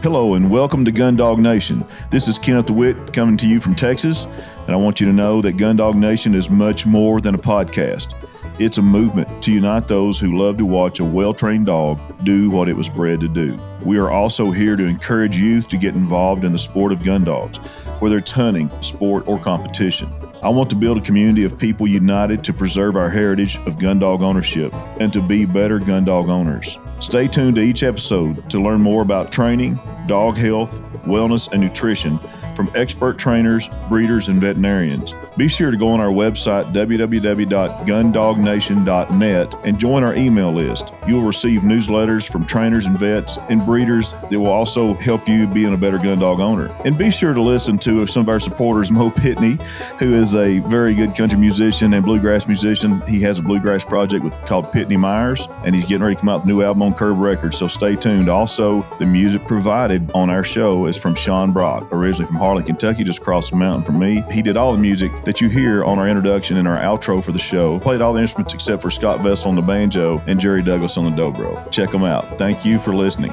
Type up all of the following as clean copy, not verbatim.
Hello and welcome to Gundog Nation. This is Kenneth DeWitt coming to you from Texas, and I want you to know that Gundog Nation is much more than a podcast. It's a movement to unite those who love to watch a well-trained dog do what it was bred to do. We are also here to encourage youth to get involved in the sport of gun dogs, whether it's hunting, sport, or competition. I want to build a community of people united to preserve our heritage of gun dog ownership and to be better gun dog owners. Stay tuned to each episode to learn more about training, dog health, wellness, and nutrition from expert trainers, breeders, and veterinarians. Be sure to go on our website, www.gundognation.net, and join our email list. You will receive newsletters from trainers and vets and breeders that will also help you being a better gun dog owner. And be sure to listen to some of our supporters, Mo Pitney, who is a very good country musician and bluegrass musician. He has a bluegrass project called Pitney Myers, and he's getting ready to come out with a new album on Curb Records, so stay tuned. Also, the music provided on our show is from Sean Brock, originally from Harlan, Kentucky, just across the mountain from me. He did all the music that you hear on our introduction and our outro for the show. Played all the instruments except for Scott Vessel on the banjo and Jerry Douglas on the dobro. Check them out. Thank you for listening.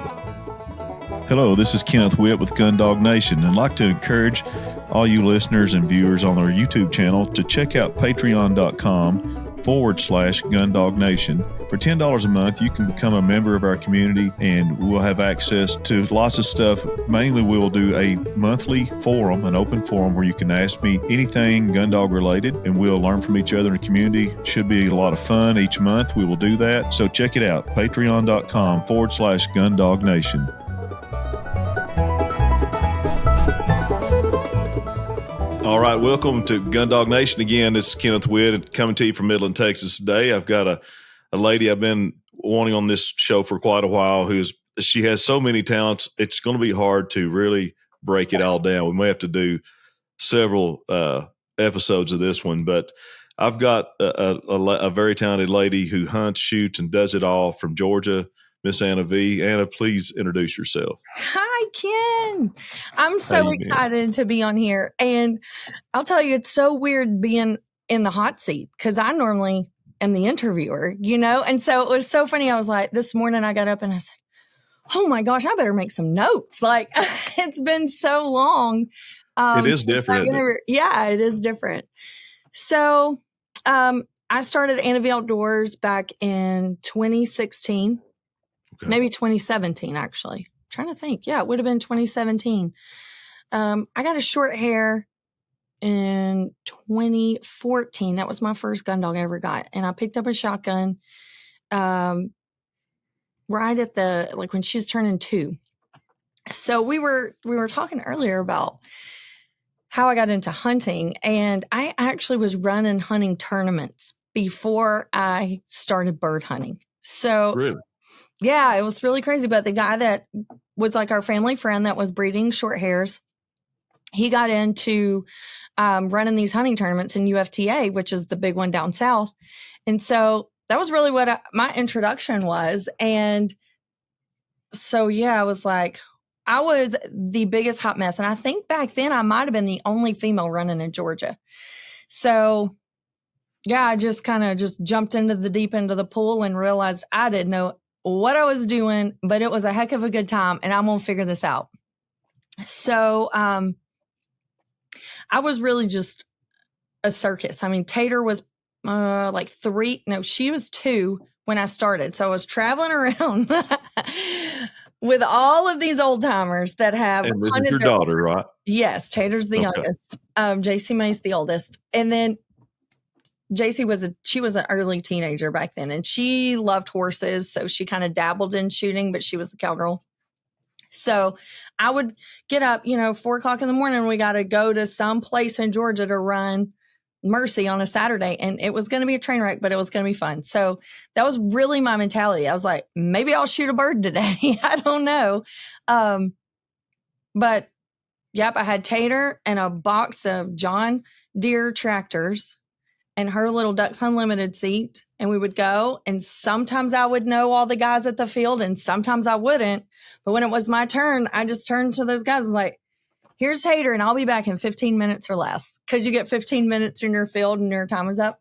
Hello, this is Kenneth Witt with Gundog Nation, and I'd like to encourage all you listeners and viewers on our YouTube channel to check out patreon.com/Gundog Nation. For $10 a month, you can become a member of our community, and we'll have access to lots of stuff. Mainly, we will do a monthly forum, an open forum, where you can ask me anything gun dog related, and we'll learn from each other in the community. Should be a lot of fun each month. We will do that. So check it out, patreon.com/Gundog Nation. All right, welcome to Gundog Nation again. This is Kenneth Witt coming to you from Midland, Texas today. I've got a lady I've been wanting on this show for quite a while she has so many talents. It's going to be hard to really break it all down. We may have to do several episodes of this one, but I've got a very talented lady who hunts, shoots, and does it all from Georgia, Miss Anna V. Anna, please introduce yourself. Hi, Ken. I'm so excited to be on here. And I'll tell you, it's so weird being in the hot seat because I normally am the interviewer, And so it was so funny. I was like, this morning I got up and I said, oh my gosh, I better make some notes. Like, it's been so long. It is different. Yeah, it is different. So I started Anna V Outdoors back in 2016. Okay. Maybe 2017, actually. I'm trying to think. Yeah, it would have been 2017. I got a short hair in 2014. That was my first gun dog I ever got. And I picked up a shotgun right at when she was turning 2. So we were talking earlier about how I got into hunting. And I actually was running hunting tournaments before I started bird hunting. So really? Yeah, it was really crazy. But the guy that was like our family friend that was breeding short hairs, he got into running these hunting tournaments in UFTA, which is the big one down south. And so that was really what my introduction was. And so, yeah, I was the biggest hot mess. And I think back then I might have been the only female running in Georgia. So, yeah, I just kind of jumped into the deep end of the pool and realized I didn't know what I was doing, but it was a heck of a good time, and I'm going to figure this out. So I was really just a circus. I mean, Tater was she was 2 when I started. So I was traveling around with all of these old timers that have and this is your daughter, right? Yes, Tater's the youngest. JC May's the oldest. And then JC she was an early teenager back then, and she loved horses. So she kind of dabbled in shooting, but she was the cowgirl. So I would get up, 4:00 in the morning. We got to go to some place in Georgia to run Mercy on a Saturday. And it was going to be a train wreck, but it was going to be fun. So that was really my mentality. I was like, maybe I'll shoot a bird today. I don't know. But yep, I had Tater and a box of John Deere tractors and her little Ducks Unlimited seat. And we would go. And sometimes I would know all the guys at the field and sometimes I wouldn't. But when it was my turn, I just turned to those guys and was like, here's Tater, and I'll be back in 15 minutes or less. Because you get 15 minutes in your field and your time is up.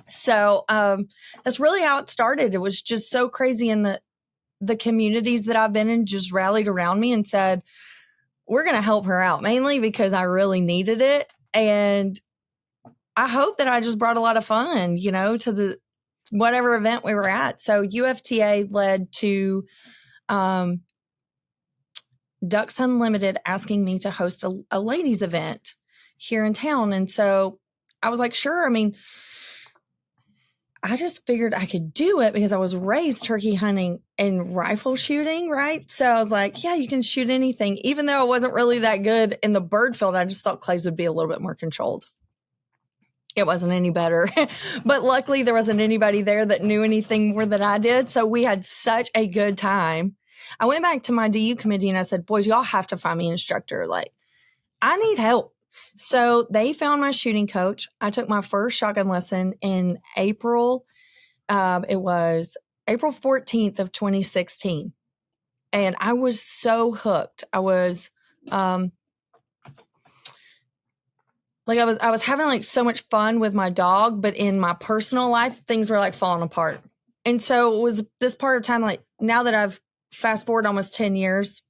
So that's really how it started. It was just so crazy. And the communities that I've been in just rallied around me and said, we're going to help her out, mainly because I really needed it. And I hope that I just brought a lot of fun, you know, to the whatever event we were at. So UFTA led to Ducks Unlimited asking me to host a ladies event here in town. And so I was like, sure. I mean, I just figured I could do it because I was raised turkey hunting and rifle shooting, right? So I was like, yeah, you can shoot anything. Even though I wasn't really that good in the bird field, I just thought clays would be a little bit more controlled. It wasn't any better. But luckily, there wasn't anybody there that knew anything more than I did. So we had such a good time. I went back to my DU committee and I said, boys, y'all have to find me an instructor. Like, I need help. So they found my shooting coach. I took my first shotgun lesson in April. It was April 14th of 2016. And I was so hooked. I was, I was having like so much fun with my dog, but in my personal life, things were like falling apart. And so it was this part of time, like now that I've fast forward almost 10 years,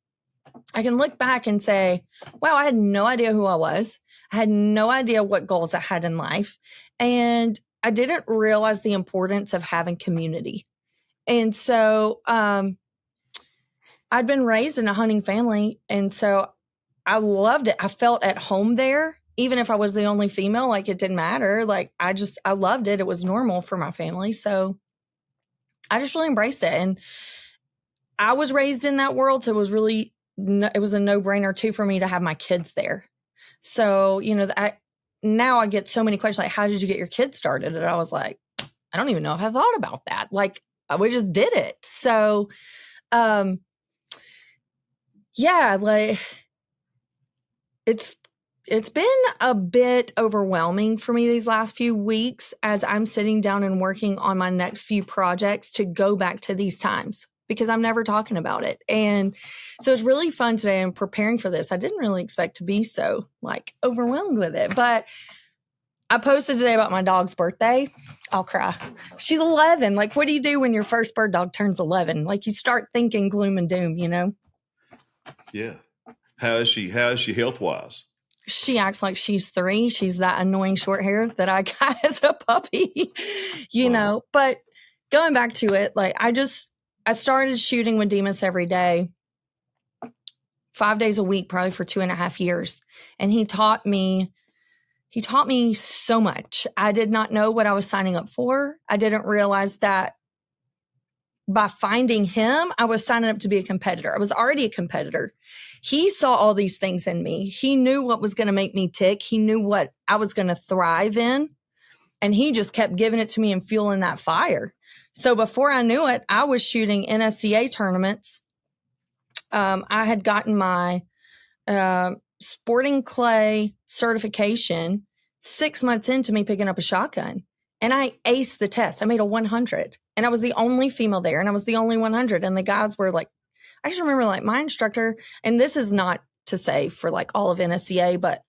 I can look back and say, wow, I had no idea who I was. I had no idea what goals I had in life. And I didn't realize the importance of having community. And so I'd been raised in a hunting family. And so I loved it. I felt at home there. Even if I was the only female, like it didn't matter. Like I loved it. It was normal for my family. So I just really embraced it. And I was raised in that world. So it was really, it was a no-brainer too for me to have my kids there. So, you know, now I get so many questions like, how did you get your kids started? And I was like, I don't even know if I thought about that. Like we just did it. So, yeah, like it's been a bit overwhelming for me these last few weeks as I'm sitting down and working on my next few projects to go back to these times because I'm never talking about it. And so it's really fun today. I'm preparing for this. I didn't really expect to be so like overwhelmed with it, but I posted today about my dog's birthday. I'll cry. She's 11. Like, what do you do when your first bird dog turns 11? Like you start thinking gloom and doom, you know? Yeah. How is she health-wise? She acts like she's 3. She's that annoying short hair that I got as a puppy, you know, but going back to it, like I started shooting with Demas every day, 5 days a week, probably for 2.5 years. And he taught me so much. I did not know what I was signing up for. I didn't realize that by finding him, I was signing up to be a competitor. I was already a competitor. He saw all these things in me. He knew what was going to make me tick. He knew what I was going to thrive in. And he just kept giving it to me and fueling that fire. So before I knew it, I was shooting NSCA tournaments. I had gotten my sporting clay certification 6 months into me picking up a shotgun. And I aced the test. I made a 100. And I was the only female there. And I was the only 100. And the guys were like, I just remember like my instructor, and this is not to say for like all of NSCA, but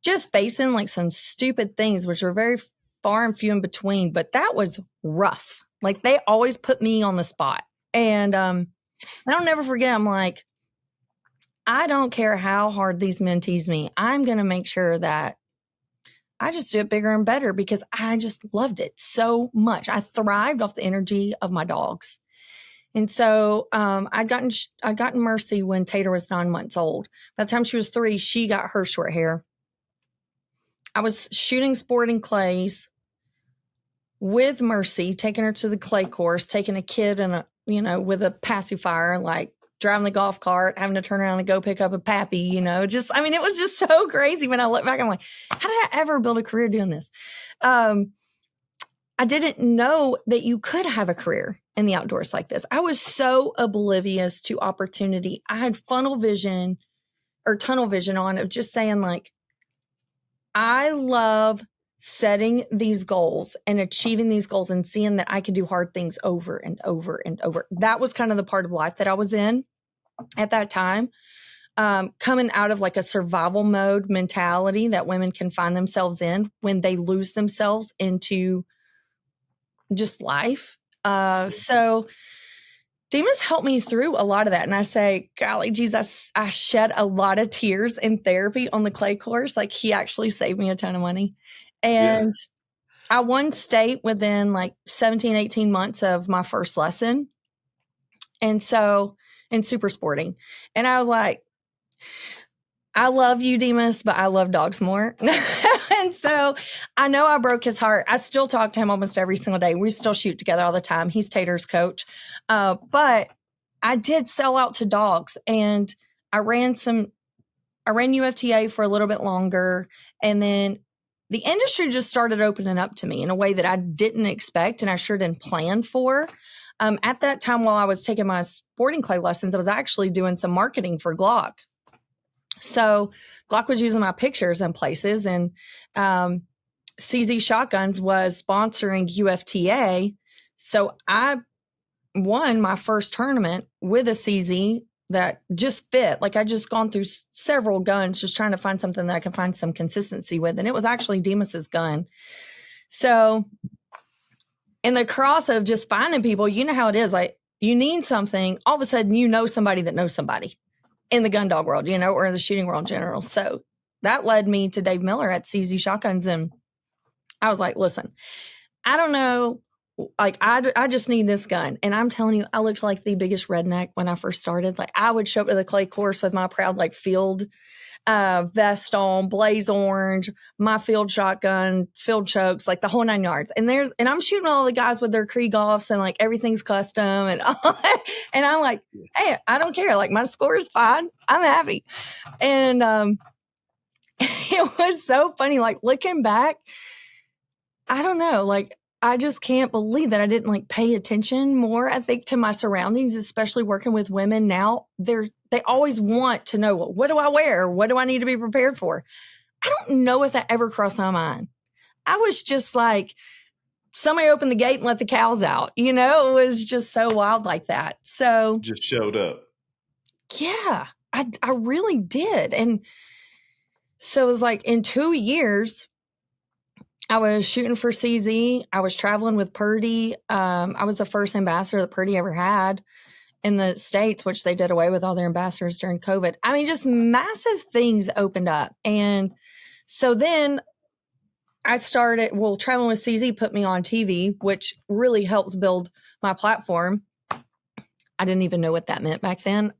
just facing like some stupid things, which were very far and few in between. But that was rough. Like they always put me on the spot. And I'll never forget, I'm like, I don't care how hard these men tease me. I'm going to make sure that I just do it bigger and better because I just loved it so much. I thrived off the energy of my dogs. And so I'd gotten Mercy when Tater was 9 months old. By the time she was 3, she got her short hair. I was shooting sporting clays with Mercy, taking her to the clay course, taking a kid and with a pacifier, like driving the golf cart, having to turn around and go pick up a pappy, it was just so crazy. When I look back, I'm like, how did I ever build a career doing this? I didn't know that you could have a career in the outdoors like this. I was so oblivious to opportunity. I had tunnel vision on of just saying like, I love setting these goals and achieving these goals and seeing that I can do hard things over and over and over. That was kind of the part of life that I was in at that time. Coming out of like a survival mode mentality that women can find themselves in when they lose themselves into just life. So Demas helped me through a lot of that. And I say, golly, Jesus, I shed a lot of tears in therapy on the clay course. Like, he actually saved me a ton of money. And I won state within like 17, 18 months of my first lesson. And so, in super sporting. And I was like, I love you, Demas, but I love dogs more. And so I know I broke his heart. I still talk to him almost every single day. We still shoot together all the time. He's Tater's coach. But I did sell out to dogs, and I ran UFTA for a little bit longer. And then the industry just started opening up to me in a way that I didn't expect, and I sure didn't plan for. At that time, while I was taking my sporting clay lessons, I was actually doing some marketing for Glock. So Glock was using my pictures in places, and CZ Shotguns was sponsoring UFTA. So I won my first tournament with a CZ that just fit. Like, I just gone through several guns, just trying to find something that I can find some consistency with. And it was actually Demas's gun. So in the cross of just finding people, you know how it is. Like, you need something, all of a sudden, you know somebody that knows somebody in the gun dog world, you know, or in the shooting world in general. So that led me to Dave Miller at CZ Shotguns. And I was like, listen, I don't know. Like, I just need this gun. And I'm telling you, I looked like the biggest redneck when I first started. Like, I would show up to the clay course with my proud, like, field vest on, blaze orange, my field shotgun, field chokes, like the whole 9 yards. And I'm shooting all the guys with their Krieghoffs, and like everything's custom and all that. And I'm like, hey, I don't care. Like, my score is fine. I'm happy. And it was so funny. Like, looking back, I don't know. Like, I just can't believe that I didn't like pay attention more, I think, to my surroundings, especially working with women now. They always want to know, what do I wear? What do I need to be prepared for? I don't know if that ever crossed my mind. I was just like, somebody opened the gate and let the cows out. You know, it was just so wild like that. So just showed up. Yeah, I really did. And so it was like, in 2 years, I was shooting for CZ. I was traveling with Purdy. I was the first ambassador that Purdy ever had in the States, which they did away with all their ambassadors during COVID. I mean, just massive things opened up. And so then I started, traveling with CZ put me on TV, which really helped build my platform. I didn't even know what that meant back then.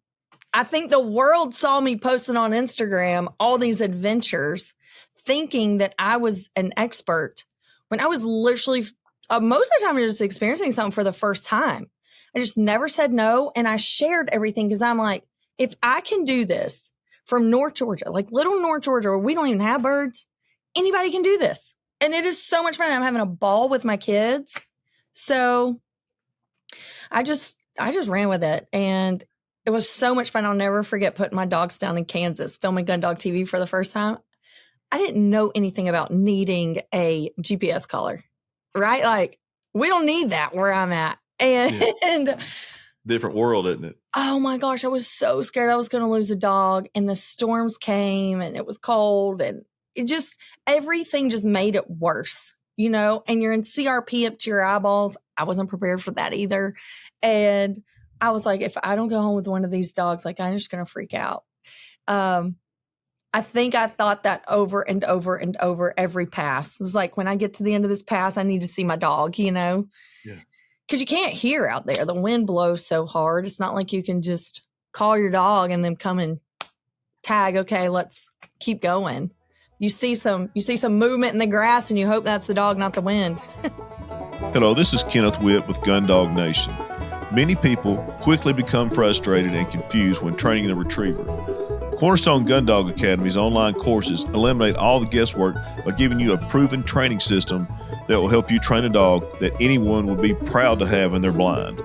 I think the world saw me posting on Instagram all these adventures, thinking that I was an expert, when I was literally, most of the time, I was just experiencing something for the first time. I just never said no. And I shared everything because I'm like, if I can do this from North Georgia, like little North Georgia, where we don't even have birds, anybody can do this. And it is so much fun. I'm having a ball with my kids. So I just ran with it. And it was so much fun. I'll never forget putting my dogs down in Kansas, filming Gundog TV for the first time. I didn't know anything about needing a GPS collar, right? Like, we don't need that where I'm at. And different world, isn't it? Oh my gosh, I was so scared I was going to lose a dog, and the storms came, and it was cold, and everything just made it worse, you know, and you're in CRP up to your eyeballs. I wasn't prepared for that either. And I was like, if I don't go home with one of these dogs, like, I'm just going to freak out. I think I thought that over and over and over every pass. It was like, when I get to the end of this pass, I need to see my dog, you know? Yeah. Because you can't hear out there. The wind blows so hard. It's not like you can just call your dog and then come and tag, okay, let's keep going. You see some movement in the grass, and you hope that's the dog, not the wind. Hello, this is Kenneth Witt with Gundog Nation. Many people quickly become frustrated and confused when training the retriever. Cornerstone Gundog Academy's online courses eliminate all the guesswork by giving you a proven training system that will help you train a dog that anyone would be proud to have in their blind.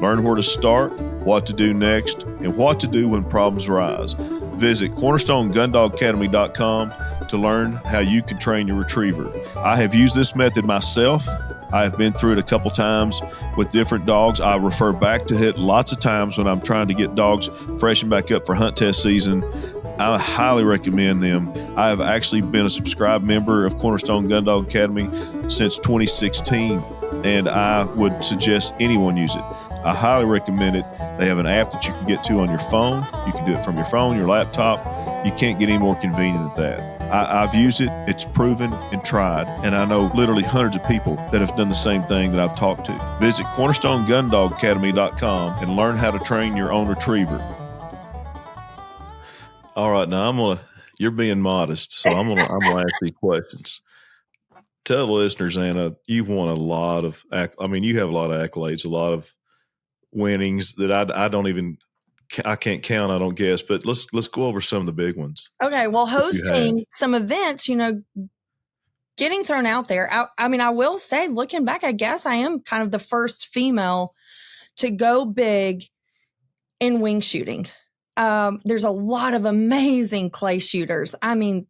Learn where to start, what to do next, and what to do when problems arise. Visit cornerstonegundogacademy.com to learn how you can train your retriever. I have used this method myself. I have been through it a couple times with different dogs. I refer back to it lots of times when I'm trying to get dogs freshened back up for hunt test season. I highly recommend them. I have actually been a subscribed member of Cornerstone Gundog Academy since 2016, and I would suggest anyone use it. I highly recommend it. They have an app that you can get to on your phone. You can do it from your phone, your laptop. You can't get any more convenient than that. I've used it. It's proven and tried. And I know literally hundreds of people that have done the same thing that I've talked to. Visit cornerstonegundogacademy.com and learn how to train your own retriever. All right, now you're being modest, so I'm gonna ask these questions. Tell the listeners, Anna, you won a lot of, you have a lot of accolades, a lot of winnings that I can't count, I don't guess, but let's go over some of the big ones. Okay, well, hosting some events, getting thrown out there. I will say, looking back, I guess I am kind of the first female to go big in wing shooting. There's a lot of amazing clay shooters. And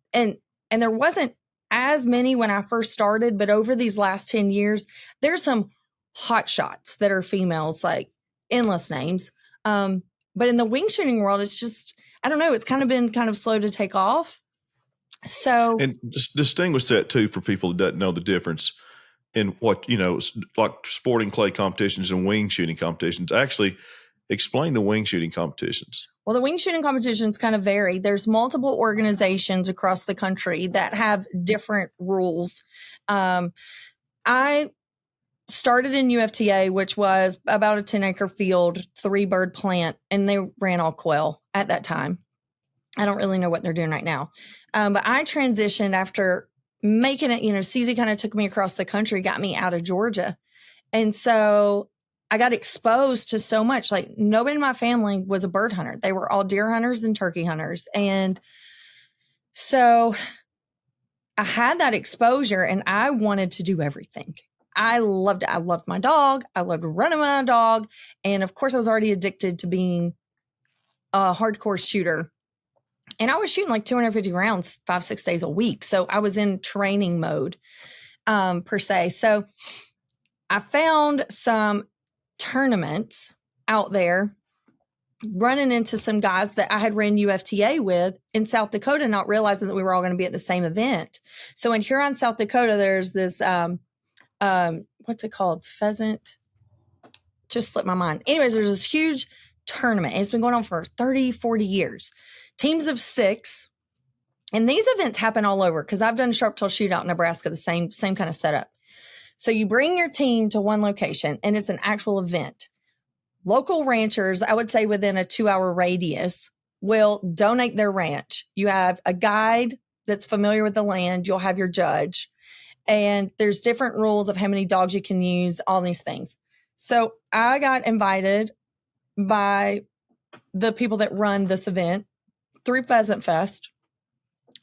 there wasn't as many when I first started, but over these last 10 years, there's some hot shots that are females, like endless names. But in the wing shooting world, it's just, I don't know, it's kind of been kind of slow to take off. So, and just distinguish that too for people that don't know the difference in what, like sporting clay competitions and wing shooting competitions. Actually, explain the wing shooting competitions. Well, the wing shooting competitions kind of vary. There's multiple organizations across the country that have different rules. I started in UFTA, which was about a 10-acre field, 3-bird plant, and they ran all quail at that time. I don't really know what they're doing right now. But I transitioned after making it, CZ kind of took me across the country, got me out of Georgia. And so I got exposed to so much. Like, nobody in my family was a bird hunter. They were all deer hunters and turkey hunters. And so I had that exposure and I wanted to do everything. I loved it. I loved my dog. I loved running my dog. And of course, I was already addicted to being a hardcore shooter. And I was shooting like 250 rounds 5-6 days a week. So I was in training mode, per se. So I found some tournaments out there, running into some guys that I had ran UFTA with in South Dakota, not realizing that we were all going to be at the same event. So in Huron, South Dakota, there's this, what's it called? Pheasant. Just slipped my mind. Anyways, there's this huge tournament. It's been going on for 30, 40 years. Teams of 6. And these events happen all over because I've done Sharp Tail Shootout in Nebraska, the same kind of setup. So you bring your team to one location and it's an actual event. Local ranchers, I would say within a 2-hour radius, will donate their ranch. You have a guide that's familiar with the land. You'll have your judge. And there's different rules of how many dogs you can use, all these things. So I got invited by the people that run this event through Pheasant Fest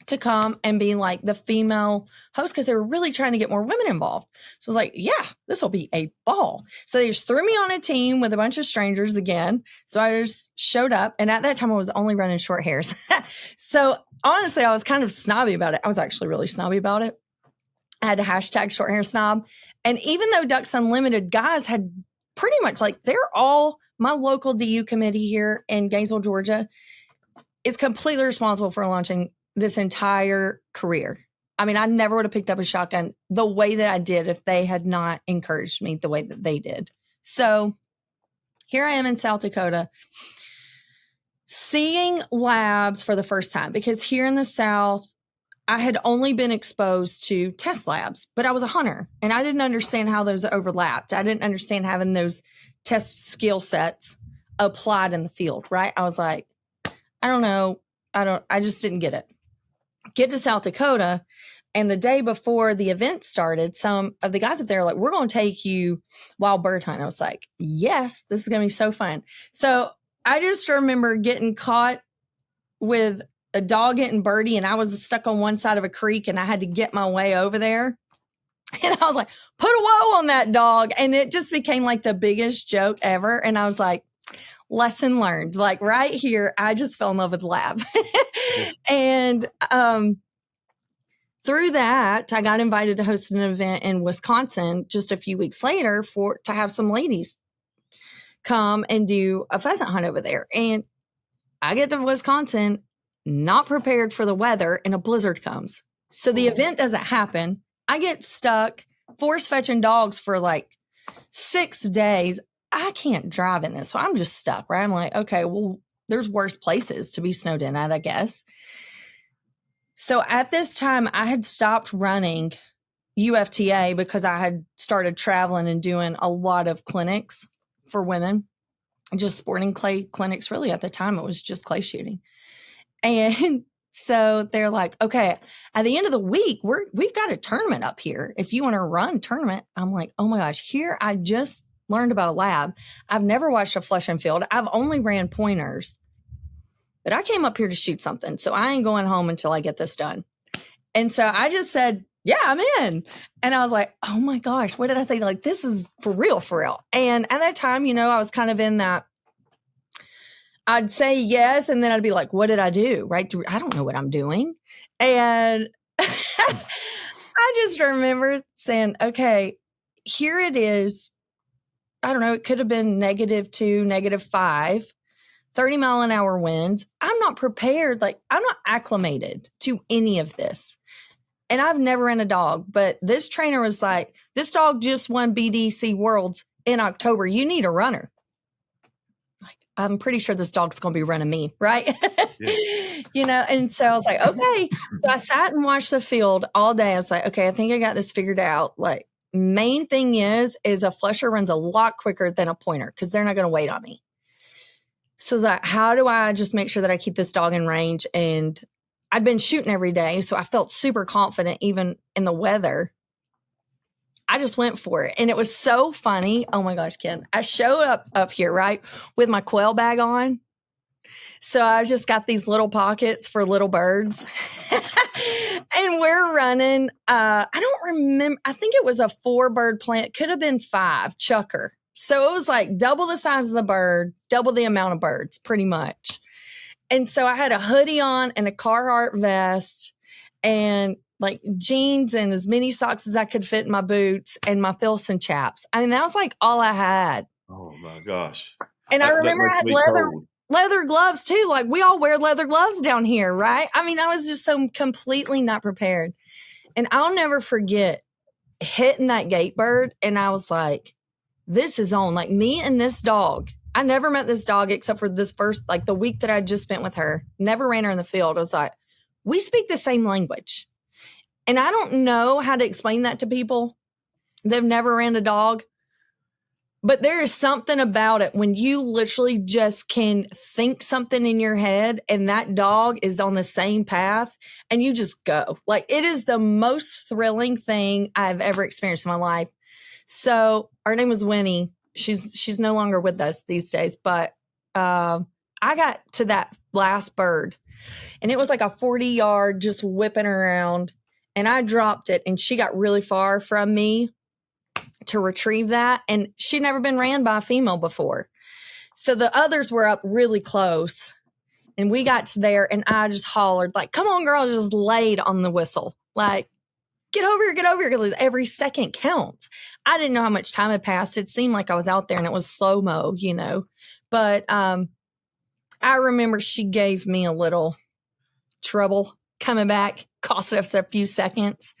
to come and be like the female host because they were really trying to get more women involved. So I was like, yeah, this will be a ball. So they just threw me on a team with a bunch of strangers again. So I just showed up. And at that time, I was only running short hairs. So honestly, I was kind of snobby about it. I was actually really snobby about it. I had to hashtag short hair snob. And even though Ducks Unlimited guys had pretty much like, they're all my local DU committee here in Gainesville, Georgia, is completely responsible for launching this entire career. I mean, I never would have picked up a shotgun the way that I did if they had not encouraged me the way that they did. So here I am in South Dakota seeing labs for the first time, because here in the South, I had only been exposed to test labs, but I was a hunter and I didn't understand how those overlapped. I didn't understand having those test skill sets applied in the field, right? I was like, I don't know. I just didn't get it. Get to South Dakota, and the day before the event started, some of the guys up there were like, we're going to take you wild bird hunting. I was like, yes, this is going to be so fun. So I just remember getting caught with a dog getting birdie, and I was stuck on one side of a creek and I had to get my way over there. And I was like, put a whoa on that dog. And it just became like the biggest joke ever. And I was like, lesson learned. Like right here, I just fell in love with lab. And through that, I got invited to host an event in Wisconsin just a few weeks later to have some ladies come and do a pheasant hunt over there. And I get to Wisconsin, not prepared for the weather, and a blizzard comes. So the event doesn't happen. I get stuck force fetching dogs for like 6 days I can't drive in this. So I'm just stuck, right? I'm like, okay, well, there's worse places to be snowed in at, I guess. So at this time, I had stopped running UFTA because I had started traveling and doing a lot of clinics for women, just sporting clay clinics. Really, at the time, it was just clay shooting. And so they're like, okay, at the end of the week, we've got a tournament up here. If you want to run tournament, I'm like, oh my gosh, here I just learned about a lab. I've never watched a flush and field. I've only ran pointers, but I came up here to shoot something. So I ain't going home until I get this done. And so I just said, yeah, I'm in. And I was like, oh my gosh, what did I say? Like, this is for real, for real. And at that time, I was kind of in that, I'd say yes. And then I'd be like, what did I do? Right. I don't know what I'm doing. And I just remember saying, okay, here it is. I don't know. It could have been -2, -5, 30-mile-an-hour winds. I'm not prepared. Like, I'm not acclimated to any of this. And I've never ran a dog, but this trainer was like, this dog just won BDC Worlds in October. You need a runner. Like, I'm pretty sure this dog's going to be running me, right? Yeah. And so I was like, okay. So I sat and watched the field all day. I was like, okay, I think I got this figured out. Like, main thing is a flusher runs a lot quicker than a pointer because they're not going to wait on me. So like, how do I just make sure that I keep this dog in range? And I'd been shooting every day, so I felt super confident even in the weather. I just went for it. And it was so funny. Oh my gosh, Ken. I showed up here, right, with my quail bag on. So I just got these little pockets for little birds. And we're running, I don't remember, I think it was a 4-bird plant, could have been 5, chucker. So it was like double the size of the bird, double the amount of birds, pretty much. And so I had a hoodie on and a Carhartt vest and like jeans and as many socks as I could fit in my boots and my Filson chaps. I mean, that was like all I had. Oh my gosh. And I remember I had leather gloves too. Like, we all wear leather gloves down here, right? I mean, I was just so completely not prepared. And I'll never forget hitting that gate bird. And I was like, this is on. Like, me and this dog. I never met this dog except for this first, like the week that I just spent with her. Never ran her in the field. I was like, we speak the same language. And I don't know how to explain that to people. They've never ran a dog. But there is something about it when you literally just can think something in your head and that dog is on the same path and you just go. Like, it is the most thrilling thing I've ever experienced in my life. So our name was Winnie. She's no longer with us these days, but I got to that last bird and it was like a 40-yard just whipping around and I dropped it and she got really far from me to retrieve that. And she'd never been ran by a female before. So the others were up really close and we got to there and I just hollered like, come on, girl, just laid on the whistle. Like, get over here, because every second counts. I didn't know how much time had passed. It seemed like I was out there and it was slow-mo, But I remember she gave me a little trouble coming back, cost us a few seconds.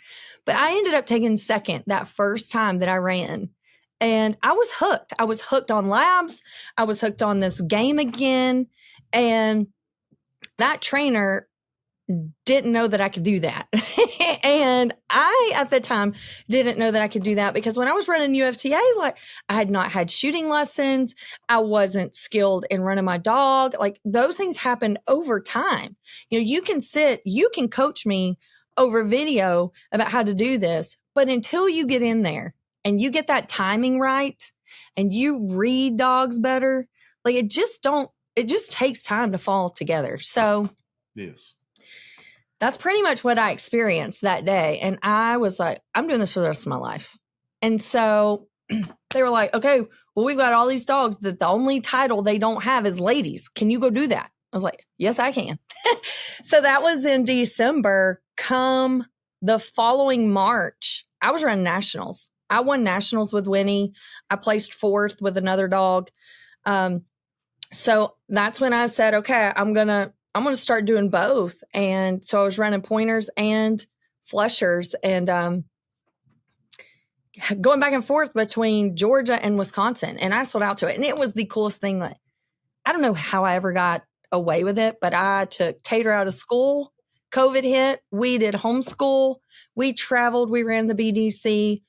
But I ended up taking second that first time that I ran. And I was hooked. I was hooked on labs. I was hooked on this game again. And that trainer didn't know that I could do that. And I, at the time, didn't know that I could do that because when I was running UFTA, like, I had not had shooting lessons. I wasn't skilled in running my dog. Like, those things happen over time. You can coach me over video about how to do this, but until you get in there and you get that timing right and you read dogs better, like, it just takes time to fall together. So yes. That's pretty much what I experienced that day. And I was like, I'm doing this for the rest of my life. And so they were like, okay, well, we've got all these dogs that the only title they don't have is ladies. Can you go do that? I was like, yes, I can. So that was in December. Come the following March, I was running nationals. I won nationals with Winnie. I placed 4th with another dog. So that's when I said, okay, I'm going to start doing both. And so I was running pointers and flushers. And going back and forth between Georgia and Wisconsin. And I sold out to it. And it was the coolest thing that I don't know how I ever got away with it, but I took Tater out of school. COVID hit. We did homeschool. We traveled. We ran the BDC.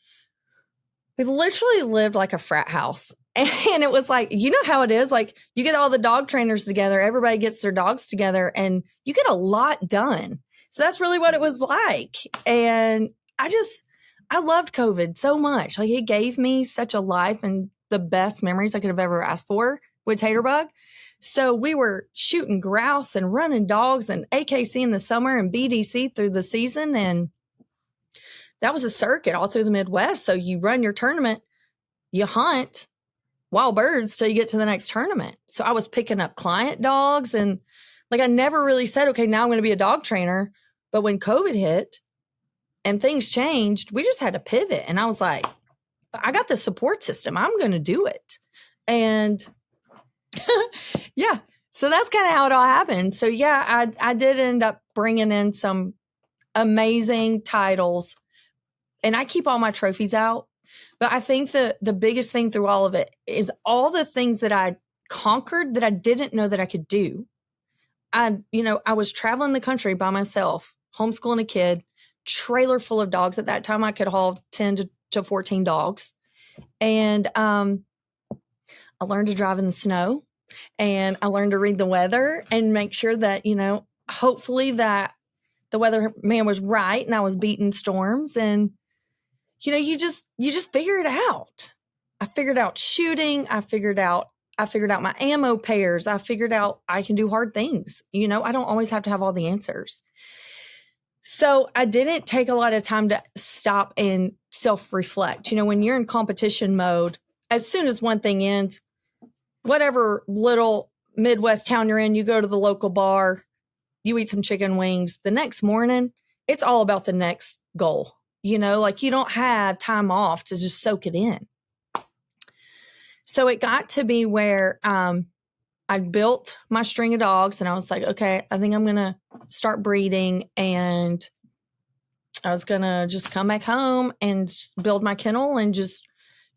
We literally lived like a frat house. And it was like, you know how it is? Like you get all the dog trainers together. Everybody gets their dogs together and you get a lot done. So that's really what it was like. And I loved COVID so much. Like it gave me such a life and the best memories I could have ever asked for with Taterbug. So we were shooting grouse and running dogs and AKC in the summer and BDC through the season. And that was a circuit all through the Midwest. So you run your tournament, you hunt wild birds till you get to the next tournament. So I was picking up client dogs and like I never really said, okay, now I'm going to be a dog trainer. But when COVID hit and things changed, we just had to pivot. And I was like, I got the support system. I'm going to do it. And yeah, so that's kind of how it all happened. So yeah, I did end up bringing in some amazing titles and I keep all my trophies out. But I think the biggest thing through all of it is all the things that I conquered that I didn't know that I could do. I was traveling the country by myself, homeschooling a kid, trailer full of dogs. At that time, I could haul 10 to 14 dogs. And I learned to drive in the snow and I learned to read the weather and make sure that, hopefully that the weatherman was right and I was beating storms. And, you just figure it out. I figured out shooting. I figured out my ammo pairs. I figured out I can do hard things. I don't always have to have all the answers. So I didn't take a lot of time to stop and self-reflect. When you're in competition mode, as soon as one thing ends, whatever little Midwest town you're in, you go to the local bar, you eat some chicken wings. The next morning, it's all about the next goal. Like you don't have time off to just soak it in. So it got to be where I built my string of dogs and I was like, okay, I think I'm going to start breeding. And I was going to just come back home and build my kennel and just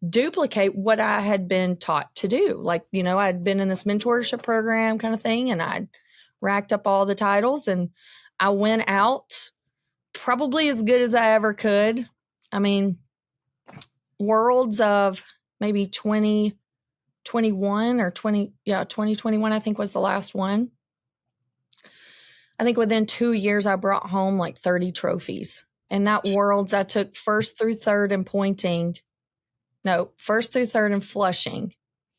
duplicate what I had been taught to do. Like, I'd been in this mentorship program kind of thing and I'd racked up all the titles and I went out probably as good as I ever could. I mean, worlds of maybe 2021 or 2021, I think was the last one. I think within 2 years, I brought home like 30 trophies. And that worlds, I took first through third in pointing. No, first through third in flushing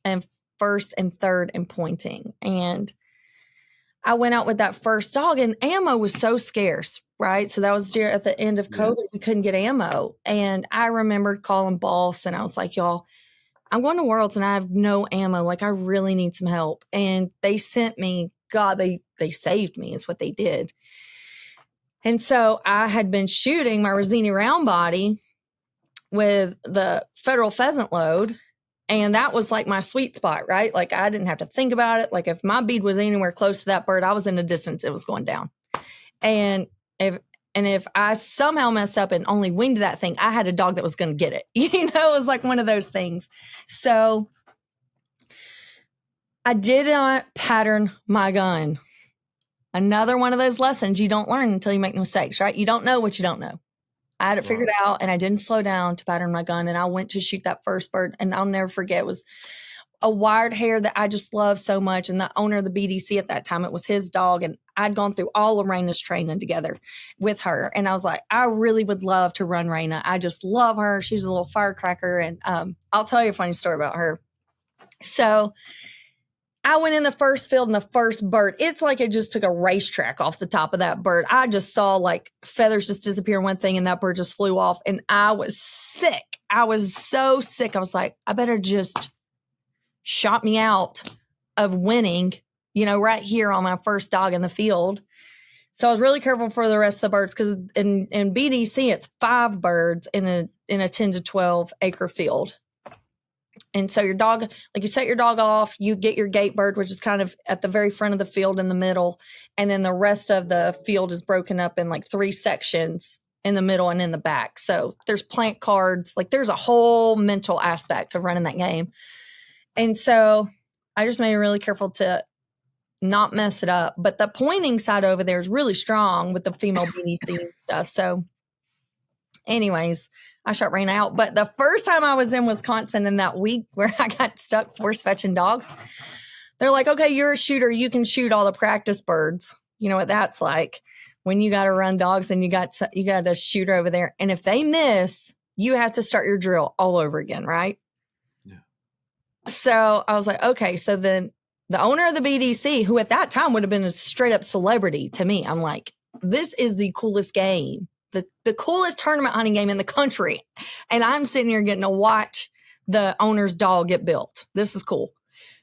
and first and third in pointing. And I went out with that first dog and ammo was so scarce, right? So that was at the end of COVID. We couldn't get ammo. And I remembered calling boss and I was like, y'all, I'm going to Worlds and I have no ammo. Like I really need some help. And they sent me, God, they saved me is what they did. And so I had been shooting my Rosini round body with the federal pheasant load. And that was like my sweet spot, right? Like I didn't have to think about it. Like if my bead was anywhere close to that bird, I was in a distance, it was going down. And if I somehow messed up and only winged that thing, I had a dog that was going to get it. It was like one of those things. So I did not pattern my gun. Another one of those lessons you don't learn until you make the mistakes, right? You don't know what you don't know. I had it figured out and I didn't slow down to pattern my gun. And I went to shoot that first bird and I'll never forget. It was a wired hair that I just loved so much. And the owner of the BDC at that time, it was his dog. And I'd gone through all of Raina's training together with her. And I was like, I really would love to run Raina. I just love her. She's a little firecracker. And I'll tell you a funny story about her. So I went in the first field and the first bird, it's like it just took a racetrack off the top of that bird. I just saw like feathers just disappear in one thing and that bird just flew off and I was sick. I was so sick. I was like, I better just shot me out of winning, right here on my first dog in the field. So I was really careful for the rest of the birds because in BDC, it's 5 birds in a 10 to 12 acre field. And so your dog, like you set your dog off, you get your gate bird, which is kind of at the very front of the field in the middle. And then the rest of the field is broken up in like 3 sections. in the middle and in the back. So there's plant cards. Like there's a whole mental aspect of running that game. And so I just made it really careful to not mess it up. But the pointing side over there is really strong with the female BDC and stuff. So anyways, I shut Raina out. But the first time I was in Wisconsin in that week where I got stuck force fetching dogs, they're like, okay, you're a shooter. You can shoot all the practice birds. You know what that's like when you got to run dogs and you got a shooter over there. And if they miss, you have to start your drill all over again, right? Yeah. So I was like, okay. So then the owner of the BDC, who at that time would have been a straight up celebrity to me, I'm like, this is the coolest game, the coolest tournament hunting game in the country. And I'm sitting here getting to watch the owner's dog get built. This is cool.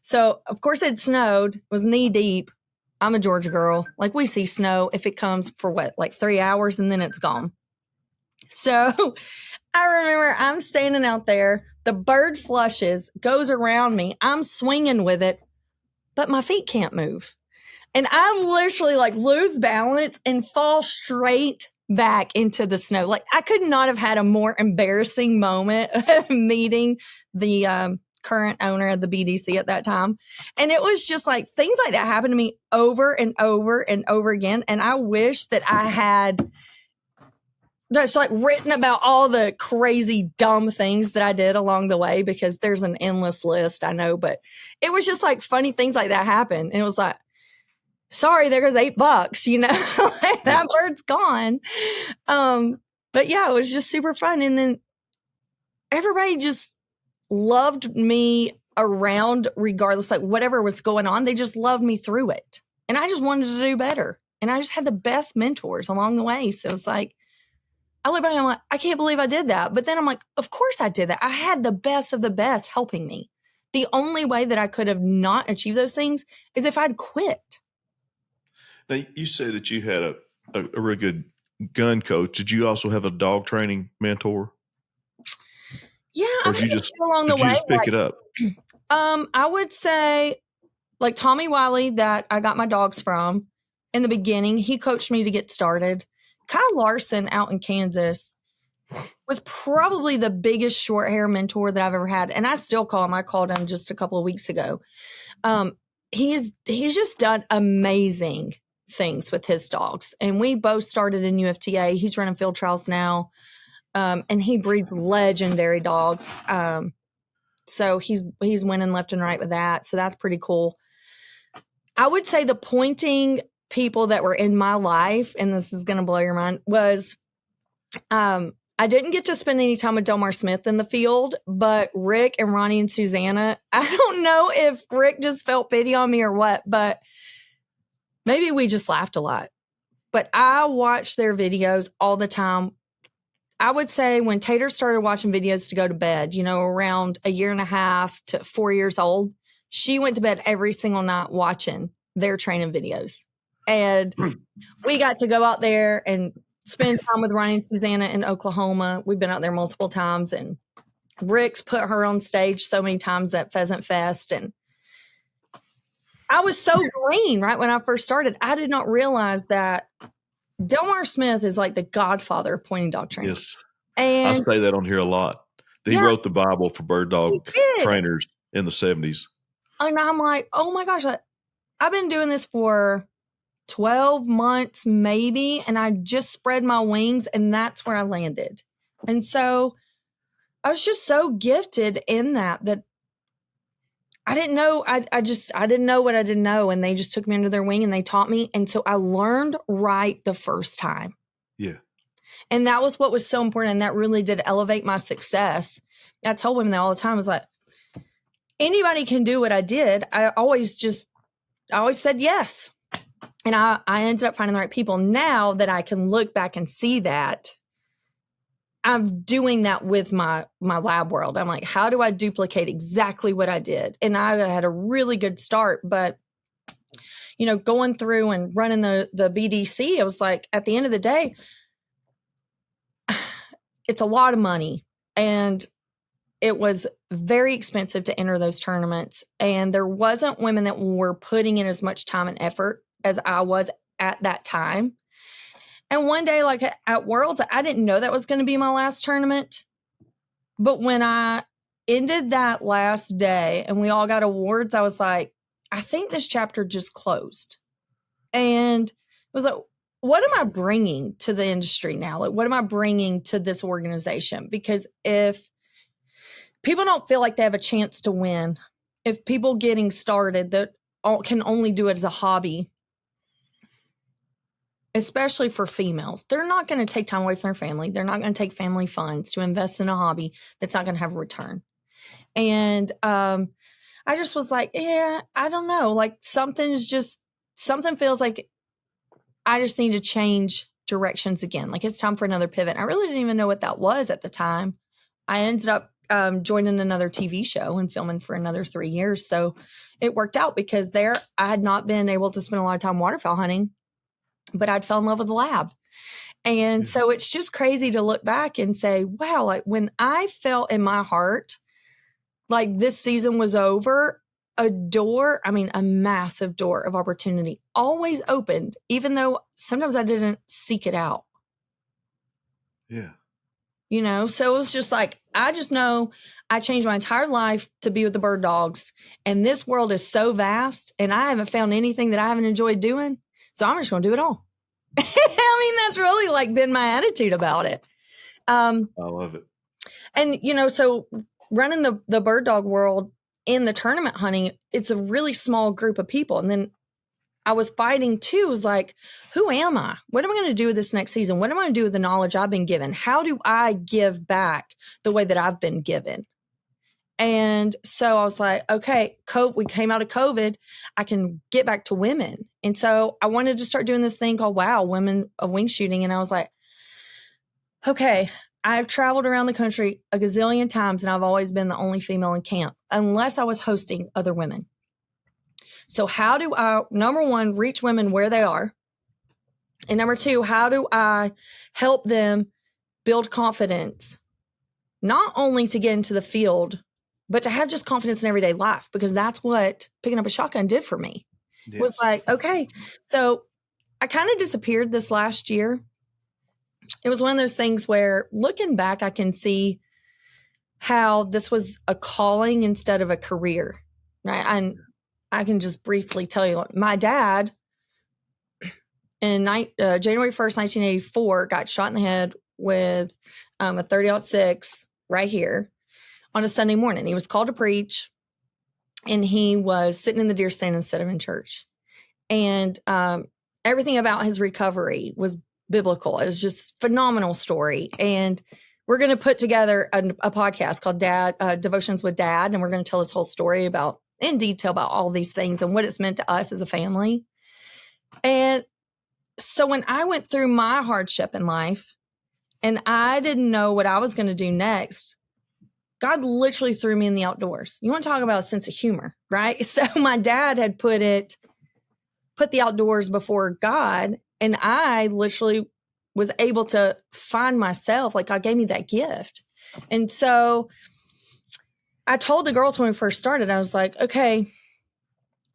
So, of course, it snowed. It was knee deep. I'm a Georgia girl. Like, we see snow if it comes for what, like 3 hours, and then it's gone. So, I remember I'm standing out there. The bird flushes, goes around me. I'm swinging with it, but my feet can't move. And I literally, like, lose balance and fall straight back into the snow. Like, I could not have had a more embarrassing moment meeting the current owner of the BDC at that time. And it was just like things like that happened to me over and over and over again. And I wish that I had just like written about all the crazy dumb things that I did along the way, because there's an endless list, I know, but it was just like funny things like that happened. And it was like, sorry, there goes $8, you know, like, that bird's gone. But yeah, it was just super fun. And then everybody just loved me around regardless, like whatever was going on, they just loved me through it. And I just wanted to do better. And I just had the best mentors along the way. So it's like, I look back and I'm like, I can't believe I did that. But then I'm like, of course I did that. I had the best of the best helping me. The only way that I could have not achieved those things is if I'd quit. Now, you said that you had a really good gun coach. Did you also have a dog training mentor? Yeah, or did you just pick it up? I would say like Tommy Wiley that I got my dogs from in the beginning. He coached me to get started. Kyle Larson out in Kansas was probably the biggest short hair mentor that I've ever had. And I still call him. I called him just a couple of weeks ago. He's just done amazing things with his dogs. And we both started in UFTA. He's running field trials now. And he breeds legendary dogs. So he's winning left and right with that. So that's pretty cool. I would say the pointing people that were in my life, and this is going to blow your mind, was I didn't get to spend any time with Delmar Smith in the field, but Rick and Ronnie and Susanna, I don't know if Rick just felt pity on me or what, but maybe we just laughed a lot. But I watched their videos all the time. I would say when Tater started watching videos to go to bed, you know, around 1.5 to 4 years old, she went to bed every single night watching their training videos. And we got to go out there and spend time with Ryan and Susanna in Oklahoma. We've been out there multiple times, and Rick's put her on stage so many times at Pheasant Fest. And I was so green right when I first started. I did not realize that Delmar Smith is like the godfather of pointing dog training. Yes. And I say that on here a lot. He wrote the Bible for bird dog trainers in the 70s. And I'm like, oh my gosh, I've been doing this for 12 months maybe, and I just spread my wings, and that's where I landed. And so I was just so gifted in that I didn't know. I didn't know what I didn't know. And they just took me under their wing and they taught me. And so I learned right the first time. Yeah. And that was what was so important. And that really did elevate my success. I told women that all the time. I was like, anybody can do what I did. I always said yes. And I ended up finding the right people. Now that I can look back and see that, I'm doing that with my lab world. I'm like, how do I duplicate exactly what I did? And I had a really good start, but you know, going through and running the BDC, I was like, at the end of the day, it's a lot of money, and it was very expensive to enter those tournaments. And there wasn't women that were putting in as much time and effort as I was at that time. And one day, like at Worlds, I didn't know that was going to be my last tournament. But when I ended that last day and we all got awards, I was like, I think this chapter just closed. And it was like, what am I bringing to the industry now? Like, what am I bringing to this organization? Because if people don't feel like they have a chance to win, if people getting started that can only do it as a hobby, especially for females, they're not going to take time away from their family. They're not going to take family funds to invest in a hobby that's not going to have a return. And I just was like, yeah, I don't know. Like something feels like I just need to change directions again. Like it's time for another pivot. I really didn't even know what that was at the time. I ended up joining another TV show and filming for another 3 years. So it worked out because there I had not been able to spend a lot of time waterfowl hunting, but I'd fell in love with the lab. And so it's just crazy to look back and say, wow, like when I felt in my heart like this season was over, a massive door of opportunity always opened, even though sometimes I didn't seek it out. Yeah. You know, so it was just like, I just know I changed my entire life to be with the bird dogs. And this world is so vast and I haven't found anything that I haven't enjoyed doing. So I'm just going to do it all. I mean, that's really like been my attitude about it. I love it. And, you know, so running the bird dog world in the tournament hunting, it's a really small group of people. And then I was fighting too, was like, who am I? What am I going to do with this next season? What am I going to do with the knowledge I've been given? How do I give back the way that I've been given? And so I was like, okay, we came out of COVID. I can get back to women. And so I wanted to start doing this thing called WOW, Women of Wingshooting. And I was like, okay, I've traveled around the country a gazillion times and I've always been the only female in camp, unless I was hosting other women. So how do I, number one, reach women where they are? And number two, how do I help them build confidence, not only to get into the field, but to have just confidence in everyday life? Because that's what picking up a shotgun did for me. Yes. Was like, okay, so I kind of disappeared this last year. It was one of those things where looking back, I can see how this was a calling instead of a career. Right? And I can just briefly tell you, my dad in January 1st, 1984, got shot in the head with a 30-06 right here on a Sunday morning. He was called to preach and he was sitting in the deer stand instead of in church. And everything about his recovery was biblical. It was just a phenomenal story. And we're going to put together a podcast called Devotions with Dad. And we're going to tell this whole story in detail about all these things and what it's meant to us as a family. And so when I went through my hardship in life and I didn't know what I was going to do next, God literally threw me in the outdoors. You want to talk about a sense of humor, right? So my dad had put the outdoors before God, and I literally was able to find myself. Like God gave me that gift. And so I told the girls when we first started, I was like, okay,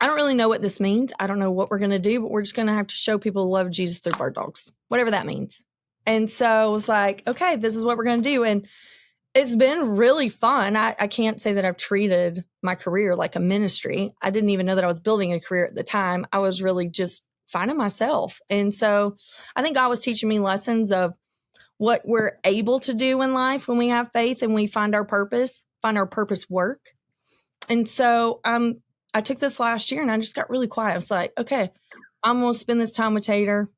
I don't really know what this means. I don't know what we're going to do, but we're just going to have to show people the love of Jesus through bird dogs, whatever that means. And so I was like, okay, this is what we're going to do. And it's been really fun. I can't say that I've treated my career like a ministry. I didn't even know that I was building a career at the time. I was really just finding myself. And so I think God was teaching me lessons of what we're able to do in life when we have faith and we find our purpose work. And so I took this last year and I just got really quiet. I was like, okay, I'm going to spend this time with Tater,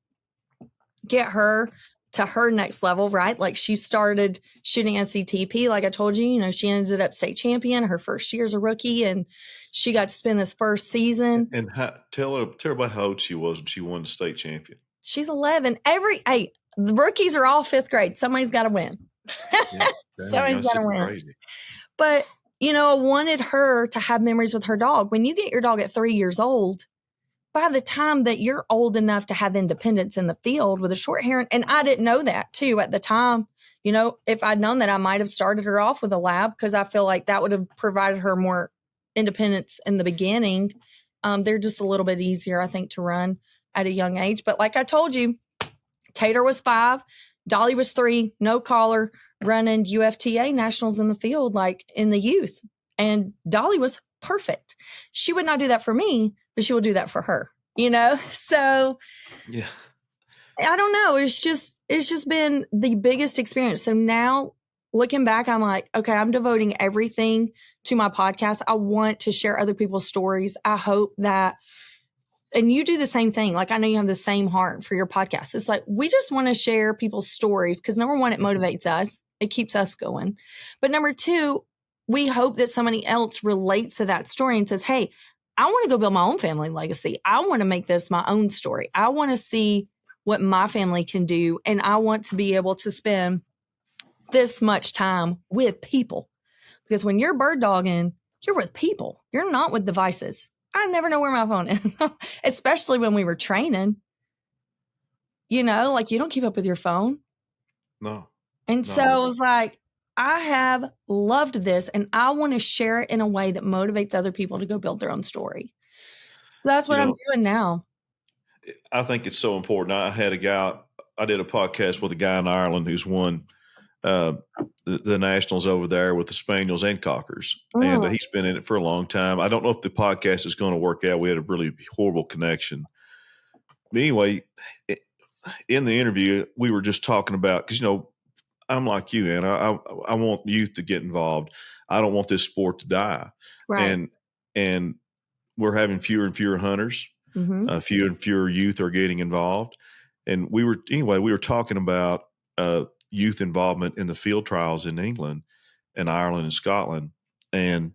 get her to her next level, right? Like she started shooting SCTP. Like I told you, she ended up state champion her first year as a rookie, and she got to spend this first season. And tell everybody how old she was when she won the state champion. She's 11. The rookies are all fifth grade. Somebody's got to win. Yeah, somebody's got to win. Crazy. But I wanted her to have memories with her dog. When you get your dog at 3 years old, by the time that you're old enough to have independence in the field with a short hair, and I didn't know that too at the time, if I'd known that, I might have started her off with a lab because I feel like that would have provided her more independence in the beginning. They're just a little bit easier, I think, to run at a young age. But like I told you, Tater was 5, Dolly was 3, no collar, running UFTA nationals in the field, like in the youth. And Dolly was perfect. She would not do that for me, but she will do that for her, So Yeah. I don't know. It's just been the biggest experience. So now looking back, I'm like, okay, I'm devoting everything to my podcast. I want to share other people's stories. I hope that, and you do the same thing. Like, I know you have the same heart for your podcast. It's like, we just want to share people's stories because number one, it motivates us. It keeps us going. But number two, we hope that somebody else relates to that story and says, hey, I want to go build my own family legacy. I want to make this my own story. I want to see what my family can do. And I want to be able to spend this much time with people. Because when you're bird dogging, you're with people. You're not with devices. I never know where my phone is, especially when we were training. Like you don't keep up with your phone. No. And so I was like, I have loved this and I want to share it in a way that motivates other people to go build their own story. So that's what I'm doing now. I think it's so important. I did a podcast with a guy in Ireland who's won the nationals over there with the Spaniels and Cockers. And he's been in it for a long time. I don't know if the podcast is going to work out. We had a really horrible connection. But anyway, in the interview, we were just talking about, because, I'm like you, and I want youth to get involved. I don't want this sport to die. Right. And we're having fewer and fewer hunters. Mm-hmm. Fewer and fewer youth are getting involved. And we were talking about youth involvement in the field trials in England and Ireland and Scotland. And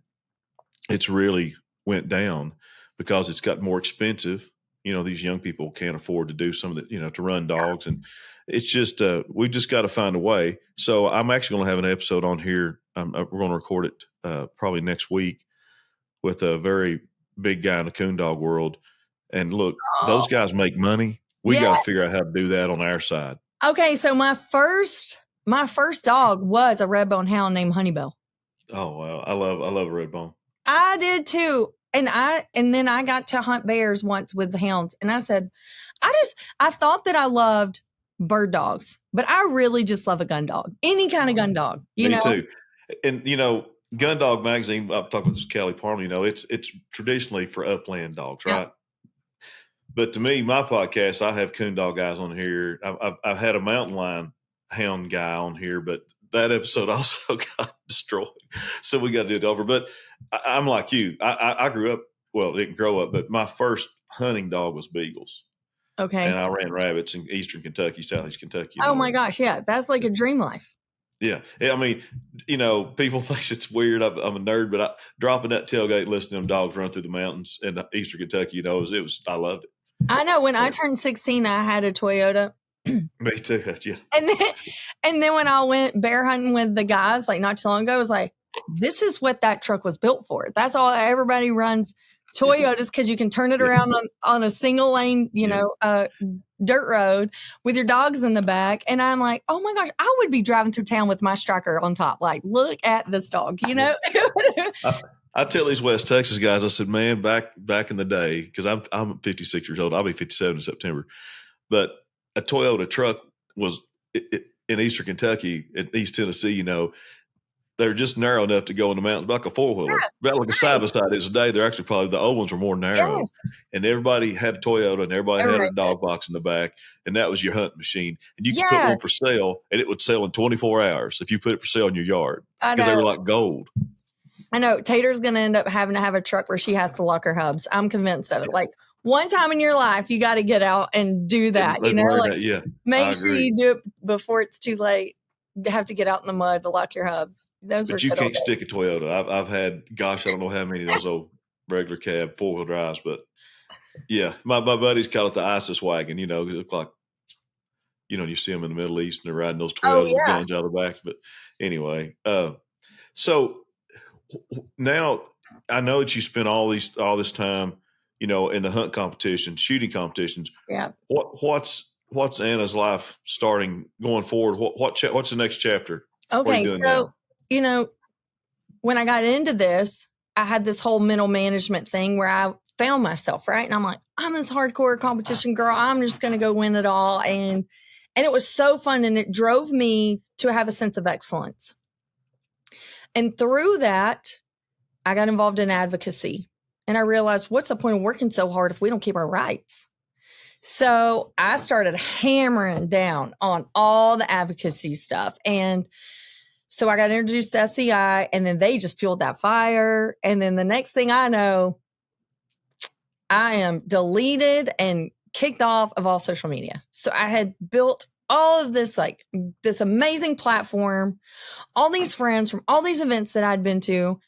it's really went down because it's got more expensive. These young people can't afford to do some of the, to run dogs. And it's just, we just got to find a way. So I'm actually going to have an episode on here. We're going to record it probably next week with a very big guy in the coon dog world. And look, those guys make money. We got to figure out how to do that on our side. Okay, so my first dog was a red bone hound named Honeybell. Oh wow, I love a red bone. I did too, and then I got to hunt bears once with the hounds, and I said, I thought that I loved bird dogs, but I really just love a gun dog, any kind of gun dog. Me too, and Gundog magazine. I'm talking with Kelly Palmer. It's traditionally for upland dogs, right? But to me, my podcast, I have coon dog guys on here. I've had a mountain lion hound guy on here, but that episode also got destroyed. So we got to do it over. But I'm like you. I grew up, didn't grow up, but my first hunting dog was beagles. Okay. And I ran rabbits in eastern Kentucky, southeast Kentucky. Oh my gosh. Yeah. That's like a dream life. Yeah. I mean, people think it's weird. I'm a nerd, but dropping that tailgate, listening to them dogs run through the mountains in eastern Kentucky, I loved it. I know when I turned 16, I had a Toyota. Me too. Yeah. And then when I went bear hunting with the guys, like not too long ago, I was like, this is what that truck was built for. That's all everybody runs Toyotas because you can turn it around on a single lane, dirt road with your dogs in the back. And I'm like, oh my gosh, I would be driving through town with my striker on top. Like, look at this dog, I tell these West Texas guys, I said, man, back in the day, because I'm 56 years old. I'll be 57 in September. But a Toyota truck was in eastern Kentucky, in East Tennessee, they're just narrow enough to go in the mountains, like a four-wheeler. About like a side-by-side is today. They're actually probably the old ones were more narrow. Yes. And everybody had a Toyota and everybody had a dog box in the back. And that was your hunting machine. And you could put one for sale and it would sell in 24 hours if you put it for sale in your yard. Because they were like gold. I know Tater's going to end up having to have a truck where she has to lock her hubs. I'm convinced of it. Like one time in your life, you got to get out and do that. Make sure you do it before it's too late. You have to get out in the mud to lock your hubs. But you can't stick a Toyota. I've had, I don't know how many of those old regular cab 4-wheel drives, but yeah, my buddies call it the ISIS wagon. It look like, you see them in the Middle East and they're riding those Toyotas with guns out of the back. But anyway, so now I know that you spent all this time, in the hunt competitions, shooting competitions. Yeah. What's Anna's life going forward? What's the next chapter? Okay. So, when I got into this, I had this whole mental management thing where I found myself, right? And I'm like, I'm this hardcore competition girl. I'm just going to go win it all. And And it was so fun, and it drove me to have a sense of excellence. And through that, I got involved in advocacy. And I realized, what's the point of working so hard if we don't keep our rights? So I started hammering down on all the advocacy stuff. And so I got introduced to SCI, and then they just fueled that fire. And then the next thing I know, I am deleted and kicked off of all social media. So I had built all of this, like this amazing platform, all these friends from all these events that I'd been to,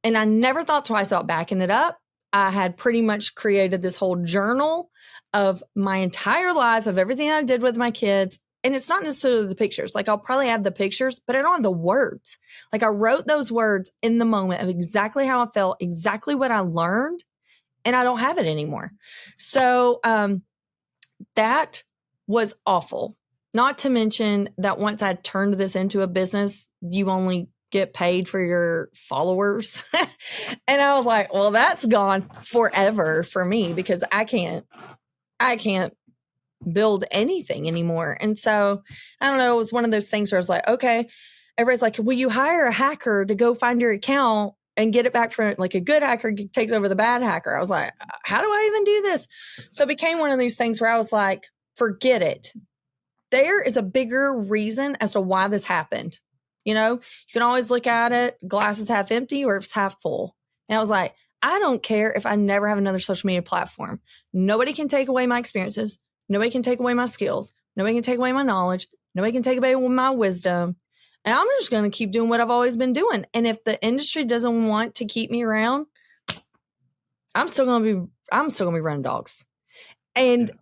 and I never thought twice about backing it up. I had pretty much created this whole journal of my entire life, of everything I did with my kids. And it's not necessarily the pictures. Like, I'll probably have the pictures, but I don't have the words. Like, I wrote those words in the moment of exactly how I felt, exactly what I learned, and I don't have it anymore. So that was awful. Not to mention that once I turned this into a business, you only get paid for your followers. And I was like, well, that's gone forever for me, because I can't build anything anymore. And so I don't know, it was one of those things where I was like, okay, everybody's like, will you hire a hacker to go find your account and get it back from, like, a good hacker takes over the bad hacker? I was like, how do I even do this? So it became one of these things where I was like, forget it. There is a bigger reason as to why this happened. You know, you can always look at it, glass is half empty or it's half full. And I was like, I don't care if I never have another social media platform. Nobody can take away my experiences. Nobody can take away my skills. Nobody can take away my knowledge. Nobody can take away my wisdom. And I'm just going to keep doing what I've always been doing. And if the industry doesn't want to keep me around, I'm still going to be running dogs. And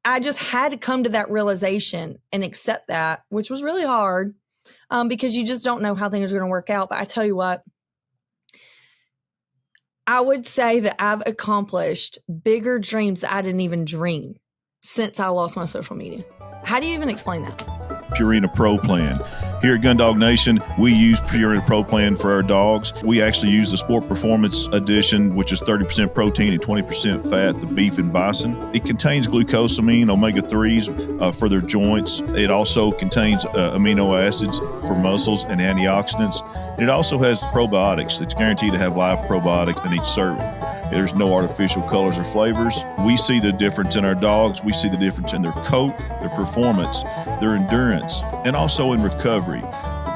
I just had to come to that realization and accept that, which was really hard, because you just don't know how things are going to work out. But I tell you what, I would say that I've accomplished bigger dreams that I didn't even dream since I lost my social media. How do you even explain that? Purina Pro Plan. Here at Gundog Nation, we use Purina Pro Plan for our dogs. We actually use the Sport Performance Edition, which is 30% protein and 20% fat, the beef and bison. It contains glucosamine, omega-3s for their joints. It also contains amino acids for muscles and antioxidants. And it also has probiotics. It's guaranteed to have live probiotics in each serving. There's no artificial colors or flavors. We see the difference in our dogs. We see the difference in their coat, their performance, their endurance, and also in recovery.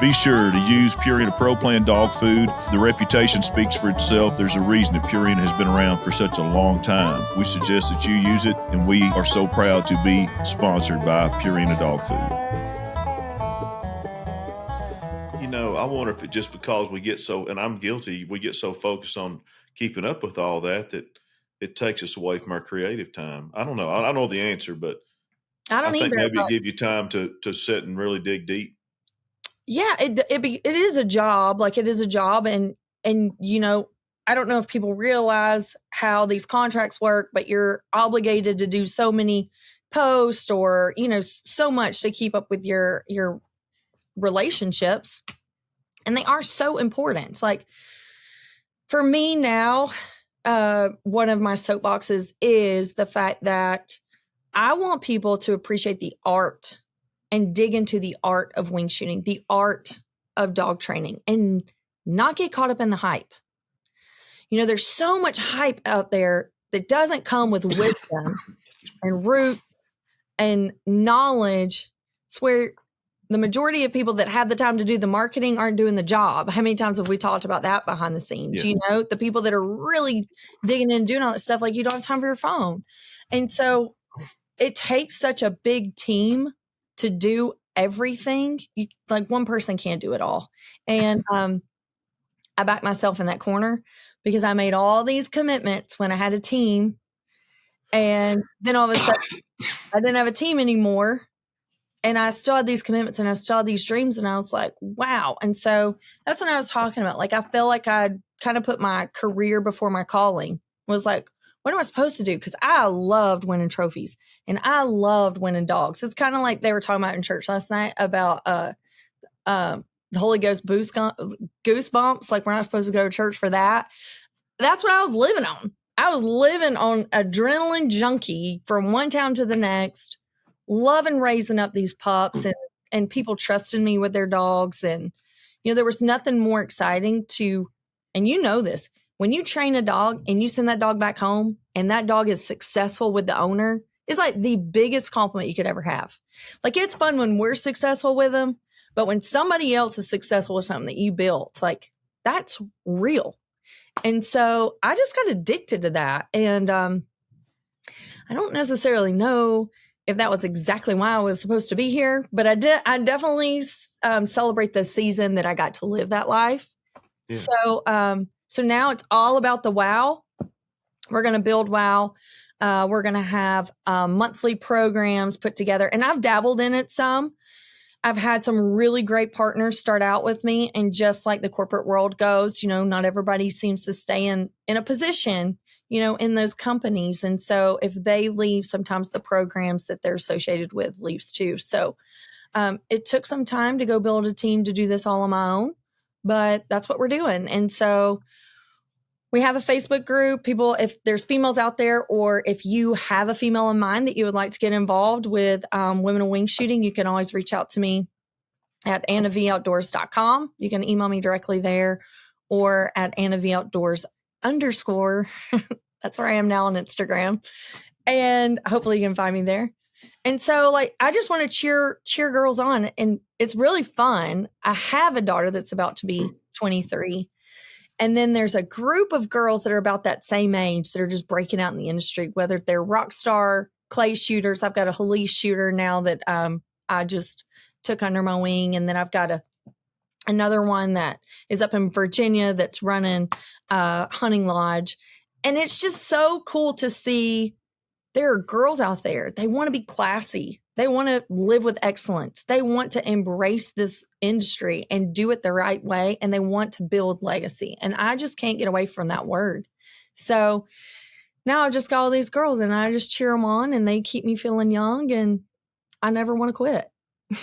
Be sure to use Purina Pro Plan dog food. The reputation speaks for itself. There's a reason that Purina has been around for such a long time. We suggest that you use it, and we are so proud to be sponsored by Purina Dog Food. You know, I wonder if it's just because we get so, and I'm guilty, we get so focused on keeping up with all that it takes us away from our creative time. I don't know. I don't know the answer, but I think maybe it give you time to sit and really dig deep. Yeah, it is a job. Like, it is a job. And, you know, I don't know if people realize how these contracts work, but you're obligated to do so many posts or, you know, so much to keep up with your relationships. And they are so important. Like, for me now, one of my soapboxes is the fact that I want people to appreciate the art and dig into the art of wing shooting, the art of dog training, and not get caught up in the hype. You know, there's so much hype out there that doesn't come with wisdom and roots and knowledge. It's where the majority of people that have the time to do the marketing aren't doing the job. How many times have we talked about that behind the scenes? Yeah. You know, the people that are really digging in and doing all that stuff, like, you don't have time for your phone. And so it takes such a big team to do everything. Like, one person can't do it all. And I backed myself in that corner because I made all these commitments when I had a team. And then all of a sudden I didn't have a team anymore. And I still had these commitments and I still had these dreams. And I was like, wow. And so that's what I was talking about. Like, I feel like I'd kind of put my career before my calling. Was like, what am I supposed to do? Because I loved winning trophies and I loved winning dogs. It's kind of like they were talking about in church last night about the Holy Ghost goosebumps. Like, we're not supposed to go to church for that. That's what I was living on. I was living on adrenaline junkie from one town to the next, loving raising up these pups and people trusting me with their dogs. And, there was nothing more exciting and this, when you train a dog and you send that dog back home and that dog is successful with the owner, it's like the biggest compliment you could ever have. Like, it's fun when we're successful with them, but when somebody else is successful with something that you built, like, that's real. And so I just got addicted to that. And I don't necessarily know if that was exactly why I was supposed to be here, but I definitely celebrate the season that I got to live that life. Yeah. So now it's all about the wow. We're going to build wow. We're going to have monthly programs put together, and I've dabbled in it some. I've had some really great partners start out with me, and just like the corporate world goes, not everybody seems to stay in a position, in those companies. And so if they leave, sometimes the programs that they're associated with leaves too. So it took some time to go build a team to do this all on my own, but that's what we're doing. And so we have a Facebook group. People, if there's females out there, or if you have a female in mind that you would like to get involved with women in wingshooting, you can always reach out to me at AnnaVOutdoors.com. You can email me directly there, or at AnnaVOutdoors_. That's where I am now on Instagram. And hopefully you can find me there. And so, I just want to cheer girls on, and it's really fun. I have a daughter that's about to be 23. And then there's a group of girls that are about that same age that are just breaking out in the industry, whether they're rock star clay shooters. I've got a Halise shooter now that I just took under my wing. And then I've got another one that is up in Virginia that's running a hunting lodge. And it's just so cool to see there are girls out there. They want to be classy. They want to live with excellence. They want to embrace this industry and do it the right way. And they want to build legacy. And I just can't get away from that word. So now I've just got all these girls, and I just cheer them on, and they keep me feeling young, and I never want to quit. I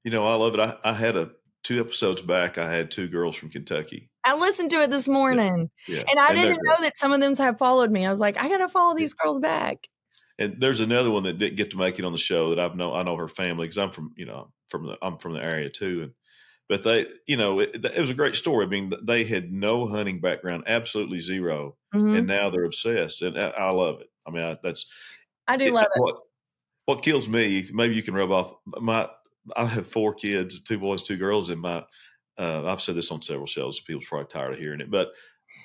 love it. I had 2 episodes back, I had 2 girls from Kentucky. I listened to it this morning. Yeah. And I didn't know that some of them have followed me. I was like, I got to follow these girls back. And there's another one that didn't get to make it on the show that I know her family, because I'm from the area too. But they, it was a great story. I mean, they had no hunting background, absolutely zero. Mm-hmm. And now they're obsessed, and I love it. I mean, I do love it. What kills me, maybe you can rub off I have 4 kids, 2 boys, 2 girls, and I've said this on several shows, so people's probably tired of hearing it, but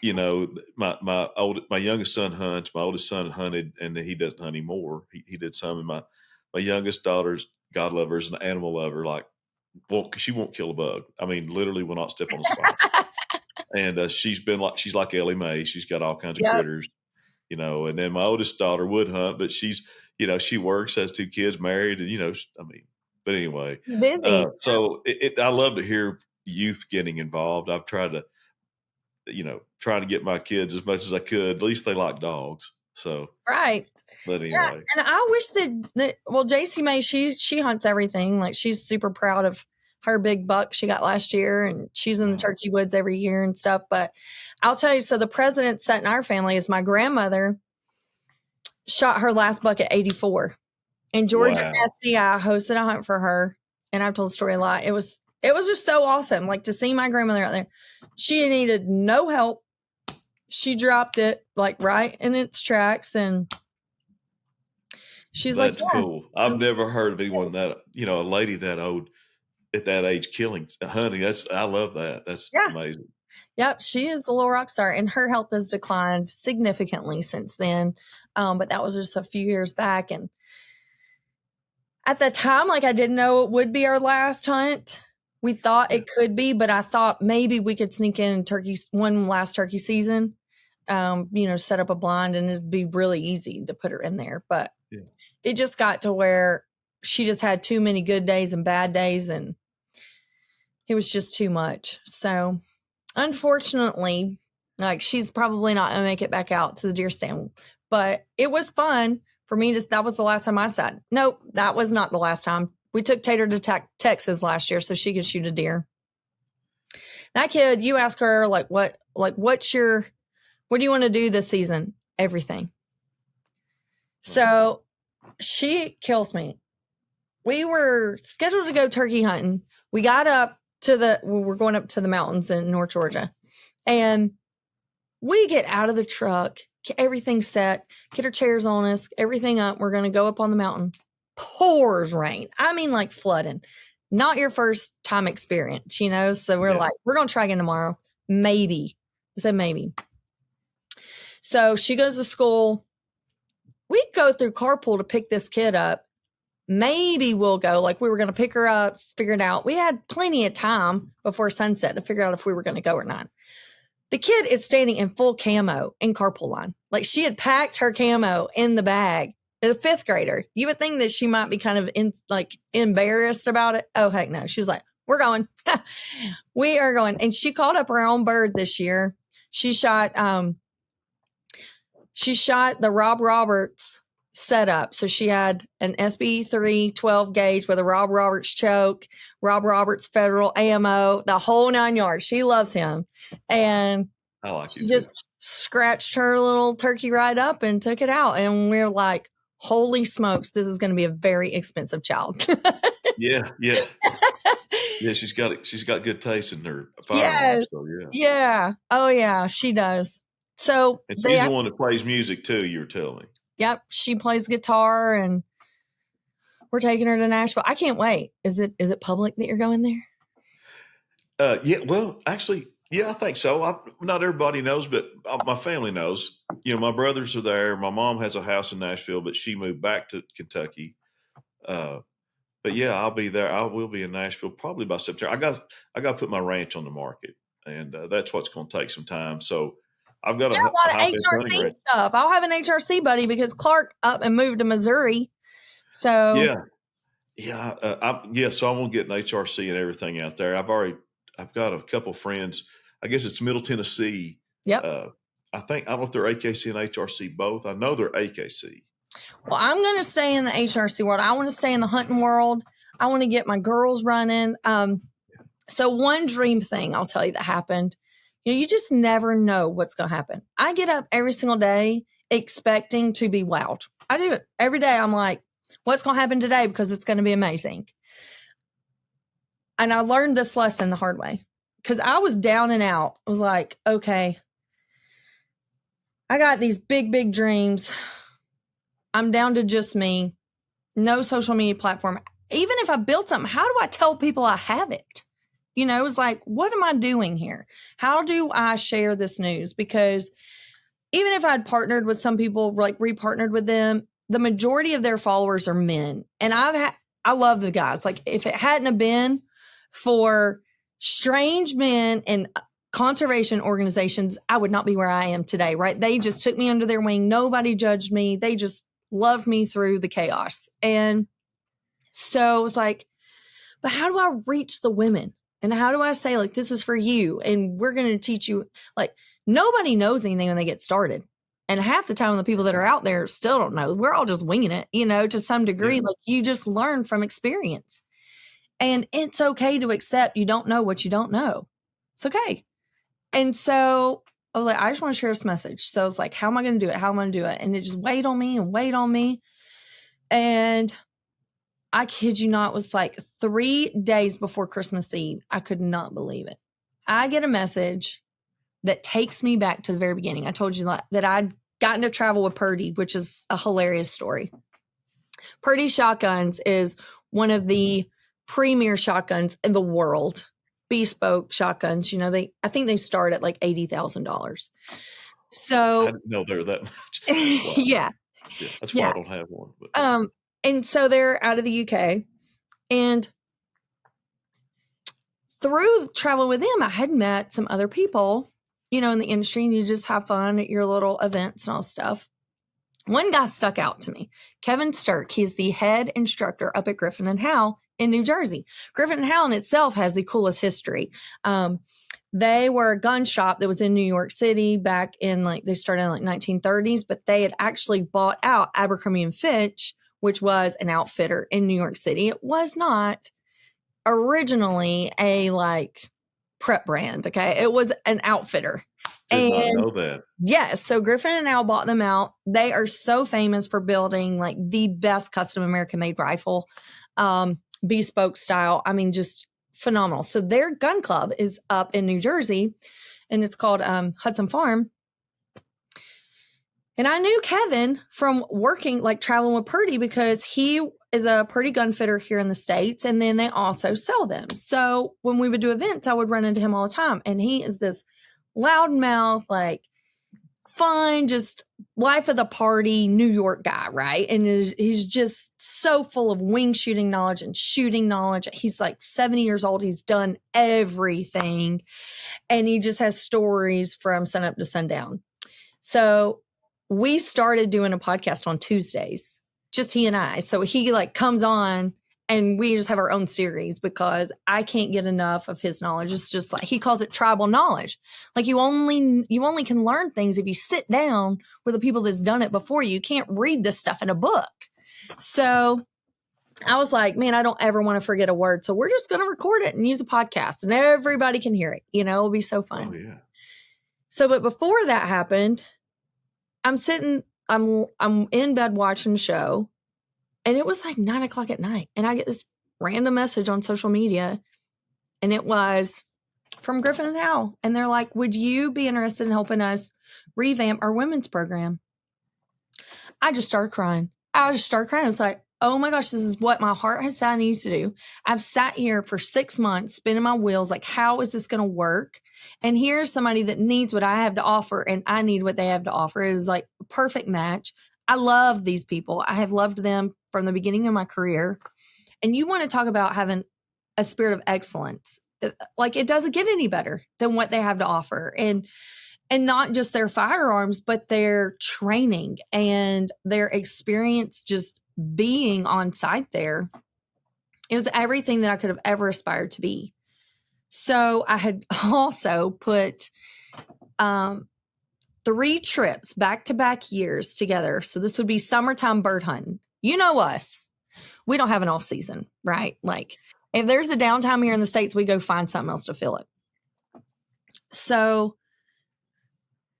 my youngest son hunts, my oldest son hunted, and he doesn't hunt anymore. He did some, and my youngest daughter's, God love her, is an animal lover. She won't kill a bug. I mean, literally will not step on a spot. And she's like Ellie Mae. She's got all kinds of critters, and then my oldest daughter would hunt, but she's, she works, has 2 kids, married, and, but anyway, it's busy. So I love to hear youth getting involved. I've tried to, trying to get my kids as much as I could. At least they like dogs. So right. But anyway, yeah, and I wish that JC May, she hunts everything. Like, she's super proud of her big buck she got last year, and she's in the turkey woods every year and stuff. But I'll tell you, so the president set in our family is my grandmother shot her last buck at 84. In Georgia, SC, I hosted a hunt for her, and I've told the story a lot. It was just so awesome, to see my grandmother out there. She needed no help. She dropped it right in its tracks, and she's That's cool. I've never heard of anyone that, a lady that old at that age killing hunting. I love that. That's amazing. Yep, she is a little rock star, and her health has declined significantly since then. But that was just a few years back, and at the time, I didn't know it would be our last hunt. We thought it could be, but I thought maybe we could sneak in one last turkey season, set up a blind, and it'd be really easy to put her in there. But it just got to where she just had too many good days and bad days, and it was just too much. So unfortunately, she's probably not going to make it back out to the deer stand, but it was fun. For me, that was the last time I sat. Nope, that was not the last time. We took Tater to Texas last year so she could shoot a deer. That kid, you ask her, what do you want to do this season? Everything. So she kills me. we were scheduled to go turkey hunting. We got up we're going up to the mountains in North Georgia, and we get out of the truck, get everything set, get our chairs on us, everything up. We're going to go up on the mountain. Pours rain. I mean, like flooding. Not your first time experience, you know? So we're like, we're going to try again tomorrow. Maybe. I said maybe. So she goes to school. We go through carpool to pick this kid up. Maybe we'll go. Like we were going to pick her up, figure it out. We had plenty of time before sunset to figure out if we were going to go or not. The kid is standing in full camo in carpool line. Like she had packed her camo in the bag. The 5th grader. You would think that she might be kind of embarrassed about it. Oh, heck no. She was like, we're going. We are going. And she called up her own bird this year. She shot the Rob Roberts setup. So she had an SB3 12 gauge with a Rob Roberts choke, Rob Roberts federal ammo, the whole 9 yards. She loves him. And she just scratched her little turkey right up and took it out. And we're like, holy smokes, this is going to be a very expensive child. Yeah. She's got good taste in her firearms. Yes. So yeah. Oh yeah, she does. So and she's the one that plays music too. You were telling me. Yep, she plays guitar, and we're taking her to Nashville. I can't wait. Is it public that you're going there? Yeah. Well, actually, yeah, I think so. Not everybody knows, but my family knows. You know, my brothers are there. My mom has a house in Nashville, but she moved back to Kentucky. But yeah, I'll be there. I will be in Nashville probably by September. I got to put my ranch on the market, and that's what's going to take some time. So I've got a lot of HRC stuff. I'll have an HRC buddy because Clark up and moved to Missouri. So yeah. So I'm gonna get an HRC and everything out there. I've got a couple friends. I guess it's Middle Tennessee. Yep. I don't know if they're AKC and HRC both. I know they're AKC. Well, I'm going to stay in the HRC world. I want to stay in the hunting world. I want to get my girls running. So one dream thing I'll tell you that happened, you just never know what's going to happen. I get up every single day expecting to be wowed. I do it every day. I'm like, what's going to happen today? Because it's going to be amazing. And I learned this lesson the hard way because I was down and out. I was like, okay, I got these big, big dreams. I'm down to just me, no social media platform. Even if I built something, how do I tell people I have it? It's like, what am I doing here? How do I share this news? Because even if I'd partnered with some people, like repartnered with them, the majority of their followers are men. And I love the guys. Like if it hadn't have been for strange men and conservation organizations, I would not be where I am today, right? They just took me under their wing. Nobody judged me. They just loved me through the chaos. And so it was like, but how do I reach the women? And how do I say, like, this is for you? And we're going to teach you, like, nobody knows anything when they get started. And half the time, the people that are out there still don't know. We're all just winging it, to some degree. Yeah. Like, you just learn from experience. And it's okay to accept you don't know what you don't know. It's okay. And so I was like, I just want to share this message. So I was like, how am I going to do it? How am I going to do it? And it just weighed on me and weighed on me. And I kid you not, it was like 3 days before Christmas Eve. I could not believe it. I get a message that takes me back to the very beginning. I told you that I'd gotten to travel with Purdy, which is a hilarious story. Purdy Shotguns is one of the premier shotguns in the world. Bespoke shotguns, I think they start at like $80,000. So I didn't know they were that much. Wow. Yeah. That's why I don't have one. But. And so they're out of the UK, and through traveling with them, I had met some other people, in the industry, and you just have fun at your little events and all stuff. One guy stuck out to me, Kevin Sturck. He's the head instructor up at Griffin and Howell in New Jersey. Griffin and Howell in itself has the coolest history. They were a gun shop that was in New York City back in they started in 1930s, but they had actually bought out Abercrombie and Fitch, which was an outfitter in New York City. It was not originally a prep brand. Okay. It was an outfitter. Did not know that. Yes. So Griffin and Howell bought them out. They are so famous for building the best custom American made rifle. bespoke style. I mean, just phenomenal. So their gun club is up in New Jersey, and it's called Hudson Farm. And I knew Kevin from working, like traveling with Purdy, because he is a Purdy gun fitter here in the States. And then they also sell them. So when we would do events, I would run into him all the time. And he is this loudmouth, like fun, just life of the party New York guy, right? And he's just so full of wing shooting knowledge and shooting knowledge. He's like 70 years old. He's done everything. And he just has stories from sunup to sundown. So we started doing a podcast on Tuesdays, just he and I. So he like comes on and we just have our own series because I can't get enough of his knowledge. It's just like, he calls it tribal knowledge. Like you only can learn things if you sit down with the people that's done it before you. You can't read this stuff in a book. So I was like, man, I don't ever want to forget a word. So we're just going to record it and use a podcast and everybody can hear it. You know, it'll be so fun. Oh, yeah. So, but before that happened, I'm in bed watching the show, and it was like 9:00 at night. And I get this random message on social media, and it was from Griffin and Howell. And they're like, would you be interested in helping us revamp our women's program? I just started crying. I was like, oh my gosh, this is what my heart has said I need to do. I've sat here for 6 months spinning my wheels. Like, how is this going to work? And here's somebody that needs what I have to offer, and I need what they have to offer. It is like a perfect match. I love these people. I have loved them from the beginning of my career. And you want to talk about having a spirit of excellence. Like, it doesn't get any better than what they have to offer. And not just their firearms, but their training and their experience just being on site there. It was everything that I could have ever aspired to be. So I had also put 3 trips back-to-back years together. So this would be summertime bird hunting. You know us. We don't have an off season, right? Like, if there's a downtime here in the States, we go find something else to fill it. So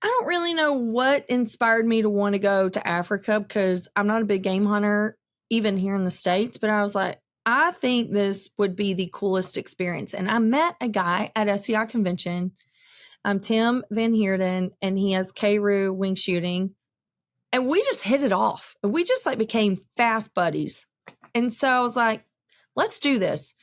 I don't really know what inspired me to want to go to Africa, because I'm not a big game hunter, even here in the States. But I was like, I think this would be the coolest experience. And I met a guy at SCI convention, Tim Van Heerden, and he has K-Roo Wingshooting. And we just hit it off. We just like became fast buddies. And so I was like, let's do this.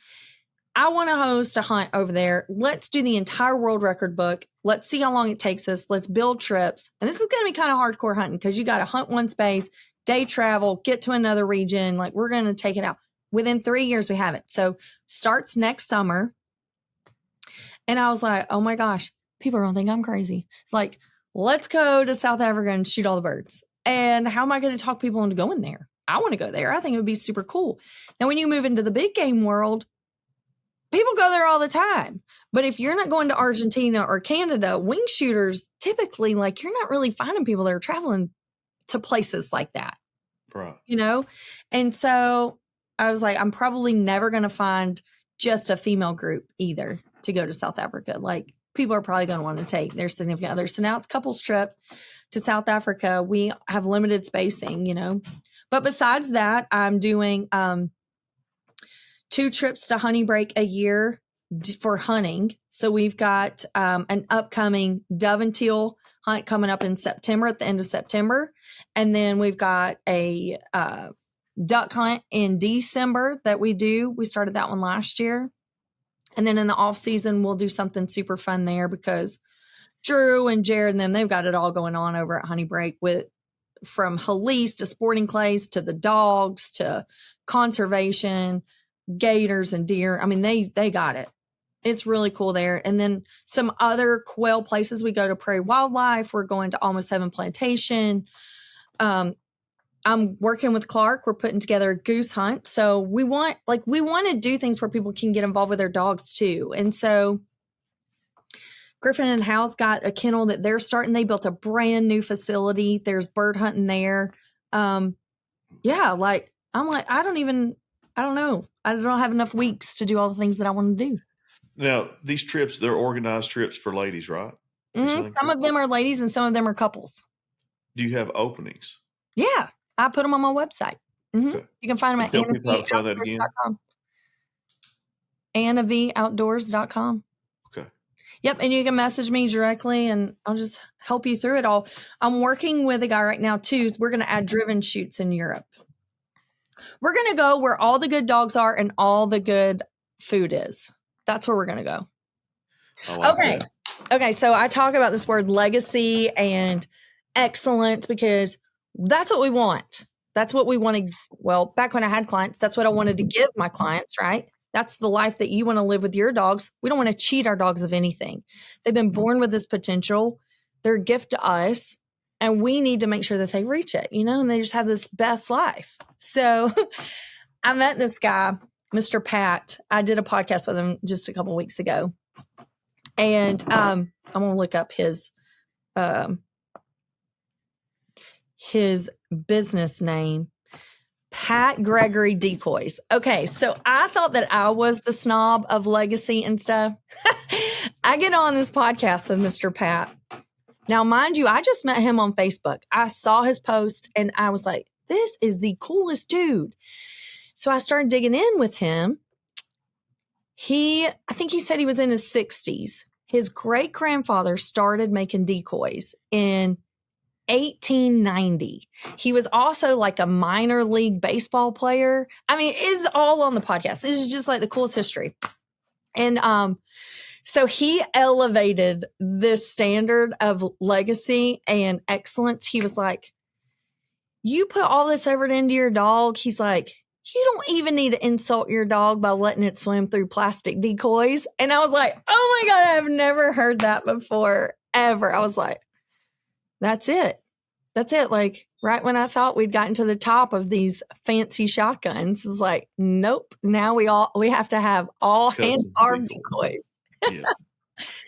I want to host a hunt over there. Let's do the entire world record book. Let's see how long it takes us. Let's build trips. And this is going to be kind of hardcore hunting, because you got to hunt one space, day travel, get to another region. Like, we're going to take it out. Within 3 years, we have it. So starts next summer. And I was like, oh my gosh, people are going to think I'm crazy. It's like, let's go to South Africa and shoot all the birds. And how am I going to talk people into going there? I want to go there. I think it would be super cool. Now, when you move into the big game world, people go there all the time. But if you're not going to Argentina or Canada, wing shooters, typically, like, you're not really finding people that are traveling to places like that. Right. You know? And so I was like, I'm probably never going to find just a female group either to go to South Africa. Like, people are probably going to want to take their significant others. So now it's couples trip to South Africa. We have limited spacing, you know. But besides that, I'm doing 2 trips to Honey Break a year for hunting. So we've got an upcoming dove and teal hunt coming up in September, at the end of September. And then we've got a duck hunt in December that we do. We started that one last year. And then in the off season, we'll do something super fun there, because Drew and Jared and them, they've got it all going on over at Honey Break, with from Halise to sporting clays to the dogs to conservation, gators and deer. I mean, they got it. It's really cool there. And then some other quail places. We go to Prairie Wildlife. We're going to Almost Heaven Plantation. I'm working with Clark. We're putting together a goose hunt. So we want to do things where people can get involved with their dogs too. And so Griffin and Howell's got a kennel that they're starting. They built a brand new facility. There's bird hunting there. Yeah, like, I'm like, I don't know. I don't have enough weeks to do all the things that I want to do. Now, these trips, they're organized trips for ladies, right? Mm-hmm. Some of them are ladies and some of them are couples. Do you have openings? Yeah, I put them on my website. Okay. You can find them at Tell people how to find that again. AnnaVOutdoors.com. Okay. Yep. And you can message me directly and I'll just help you through it all. I'm working with a guy right now too. So we're going to add driven shoots in Europe. We're going to go where all the good dogs are and all the good food is. That's where we're going to go. Okay. That. Okay. So I talk about this word legacy and excellence because that's what we want. That's what we wanted. Well, back when I had clients, that's what I wanted to give my clients, right? That's the life that you want to live with your dogs. We don't want to cheat our dogs of anything. They've been born with this potential. They're a gift to us. And we need to make sure that they reach it, and they just have this best life. So I met this guy, Mr. Pat. I did a podcast with him just a couple of weeks ago. And I'm going to look up his business name. Pat Gregory Decoys. Okay, so I thought that I was the snob of legacy and stuff. I get on this podcast with Mr. Pat. Now, mind you, I just met him on Facebook. I saw his post and I was like, this is the coolest dude. So I started digging in with him. I think he said he was in his 60s. His great grandfather started making decoys in 1890. He was also like a minor league baseball player. I mean, it's all on the podcast. It's just like the coolest history. And so he elevated this standard of legacy and excellence. He was like, you put all this effort into your dog. He's like, you don't even need to insult your dog by letting it swim through plastic decoys. And I was like, oh my God, I've never heard that before, ever. I was like, that's it. That's it. Like right when I thought we'd gotten to the top of these fancy shotguns, it was like, nope. Now we have to have all hand-carved decoys. Yeah.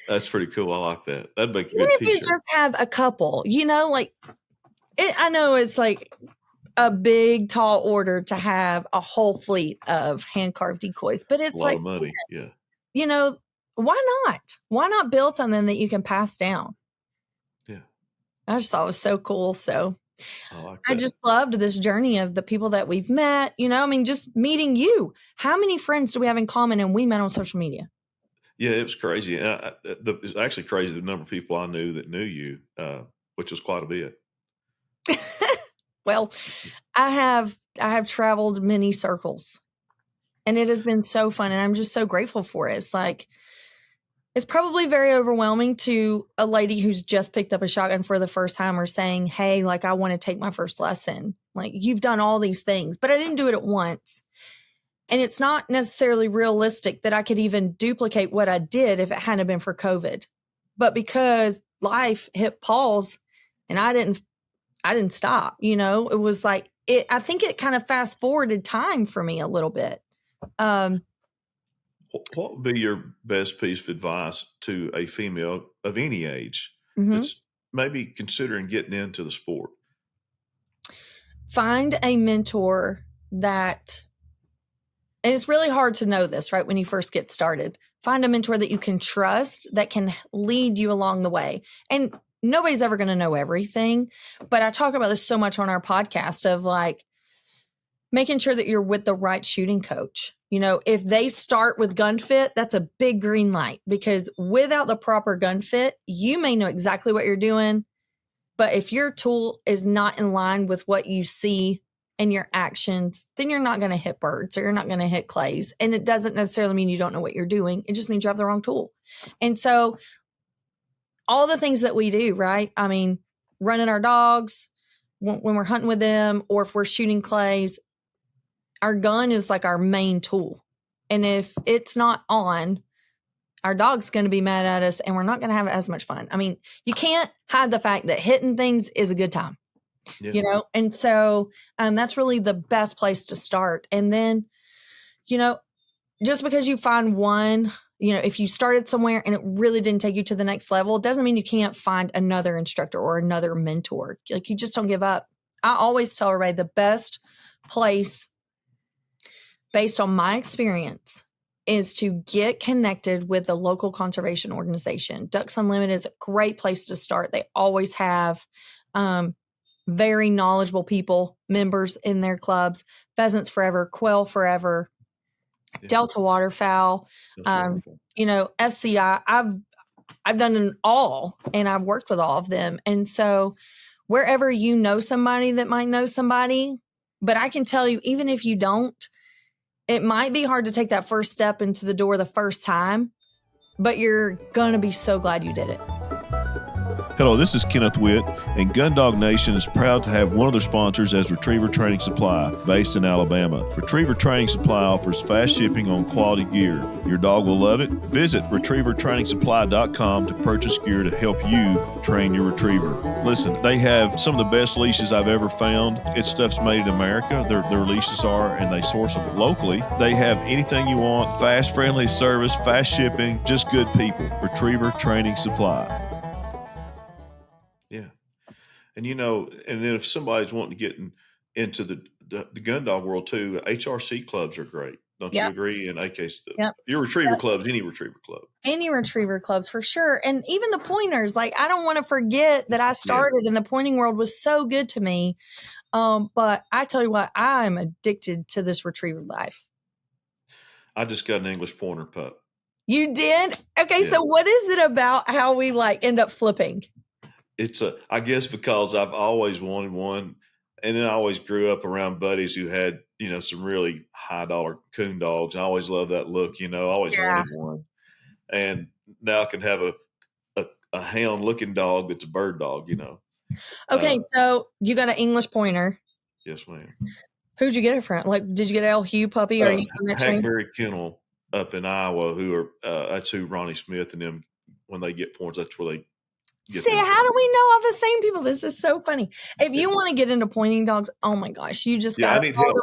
That's pretty cool. I like that. That'd make a good Even if t-shirt. you just have a couple, I know it's like a big, tall order to have a whole fleet of hand-carved decoys, but it's a lot of money. Yeah. Why not? Why not build something that you can pass down? Yeah. I just thought it was so cool. So I just loved this journey of the people that we've met, just meeting you. How many friends do we have in common and we met on social media? Yeah, it was crazy. It's actually crazy the number of people I knew that knew you, which was quite a bit. Well, I have traveled many circles and it has been so fun and I'm just so grateful for it. It's like, it's probably very overwhelming to a lady who's just picked up a shotgun for the first time or saying, hey, like, I want to take my first lesson. Like, you've done all these things, but I didn't do it at once. And it's not necessarily realistic that I could even duplicate what I did if it hadn't been for COVID. But because life hit pause and I didn't stop, it was like, I think it kind of fast forwarded time for me a little bit. What would be your best piece of advice to a female of any age that's maybe considering getting into the sport? Find a mentor and it's really hard to know this, right? When you first get started, find a mentor that you can trust that can lead you along the way. And nobody's ever going to know everything, but I talk about this so much on our podcast of like making sure that you're with the right shooting coach. If they start with gun fit, that's a big green light because without the proper gun fit, you may know exactly what you're doing. But if your tool is not in line with what you see and your actions, then you're not going to hit birds or you're not going to hit clays. And it doesn't necessarily mean you don't know what you're doing. It just means you have the wrong tool. And so all the things that we do, right? I mean, running our dogs when we're hunting with them or if we're shooting clays, our gun is like our main tool. And if it's not on, our dog's going to be mad at us and we're not going to have as much fun. I mean, you can't hide the fact that hitting things is a good time, And so that's really the best place to start. And then, just because you find one, if you started somewhere and it really didn't take you to the next level, it doesn't mean you can't find another instructor or another mentor. Like you just don't give up. I always tell everybody the best place based on my experience is to get connected with the local conservation organization. Ducks Unlimited is a great place to start. They always have very knowledgeable people, members in their clubs, Pheasants Forever, Quail Forever, Delta Waterfowl, SCI. I've done it all, and I've worked with all of them. And so wherever you know somebody that might know somebody, but I can tell you, even if you don't, it might be hard to take that first step into the door the first time, but you're going to be so glad you did it. Hello, this is Kenneth Witt, and Gundog Nation is proud to have one of their sponsors as Retriever Training Supply, based in Alabama. Retriever Training Supply offers fast shipping on quality gear. Your dog will love it. Visit retrievertrainingsupply.com to purchase gear to help you train your retriever. Listen, they have some of the best leashes I've ever found. It's stuff's made in America. Their leashes are, and they source them locally. They have anything you want, fast, friendly service, fast shipping, just good people. Retriever Training Supply. Yeah. And, and then if somebody's wanting to get into the gun dog world too, HRC clubs are great. Don't you agree? In AK, your retriever clubs, any retriever club. Any retriever clubs for sure. And even the pointers, like I don't want to forget that I started in the pointing world was so good to me. But I tell you what, I'm addicted to this retriever life. I just got an English pointer pup. You did? Okay. Yeah. So what is it about how we end up flipping? I guess because I've always wanted one, and then I always grew up around buddies who had, some really high dollar coon dogs. I always loved that look, I always wanted one. And now I can have a hound looking dog that's a bird dog, Okay. So you got an English pointer. Yes, ma'am. Who'd you get it from? Did you get an L. Hugh puppy or you on that train? Hackberry Kennel up in Iowa, that's who Ronnie Smith and them, when they get points, that's where they see, how do we know all the same people? This is so funny. If you want to get into pointing dogs, oh my gosh, you just got I need help.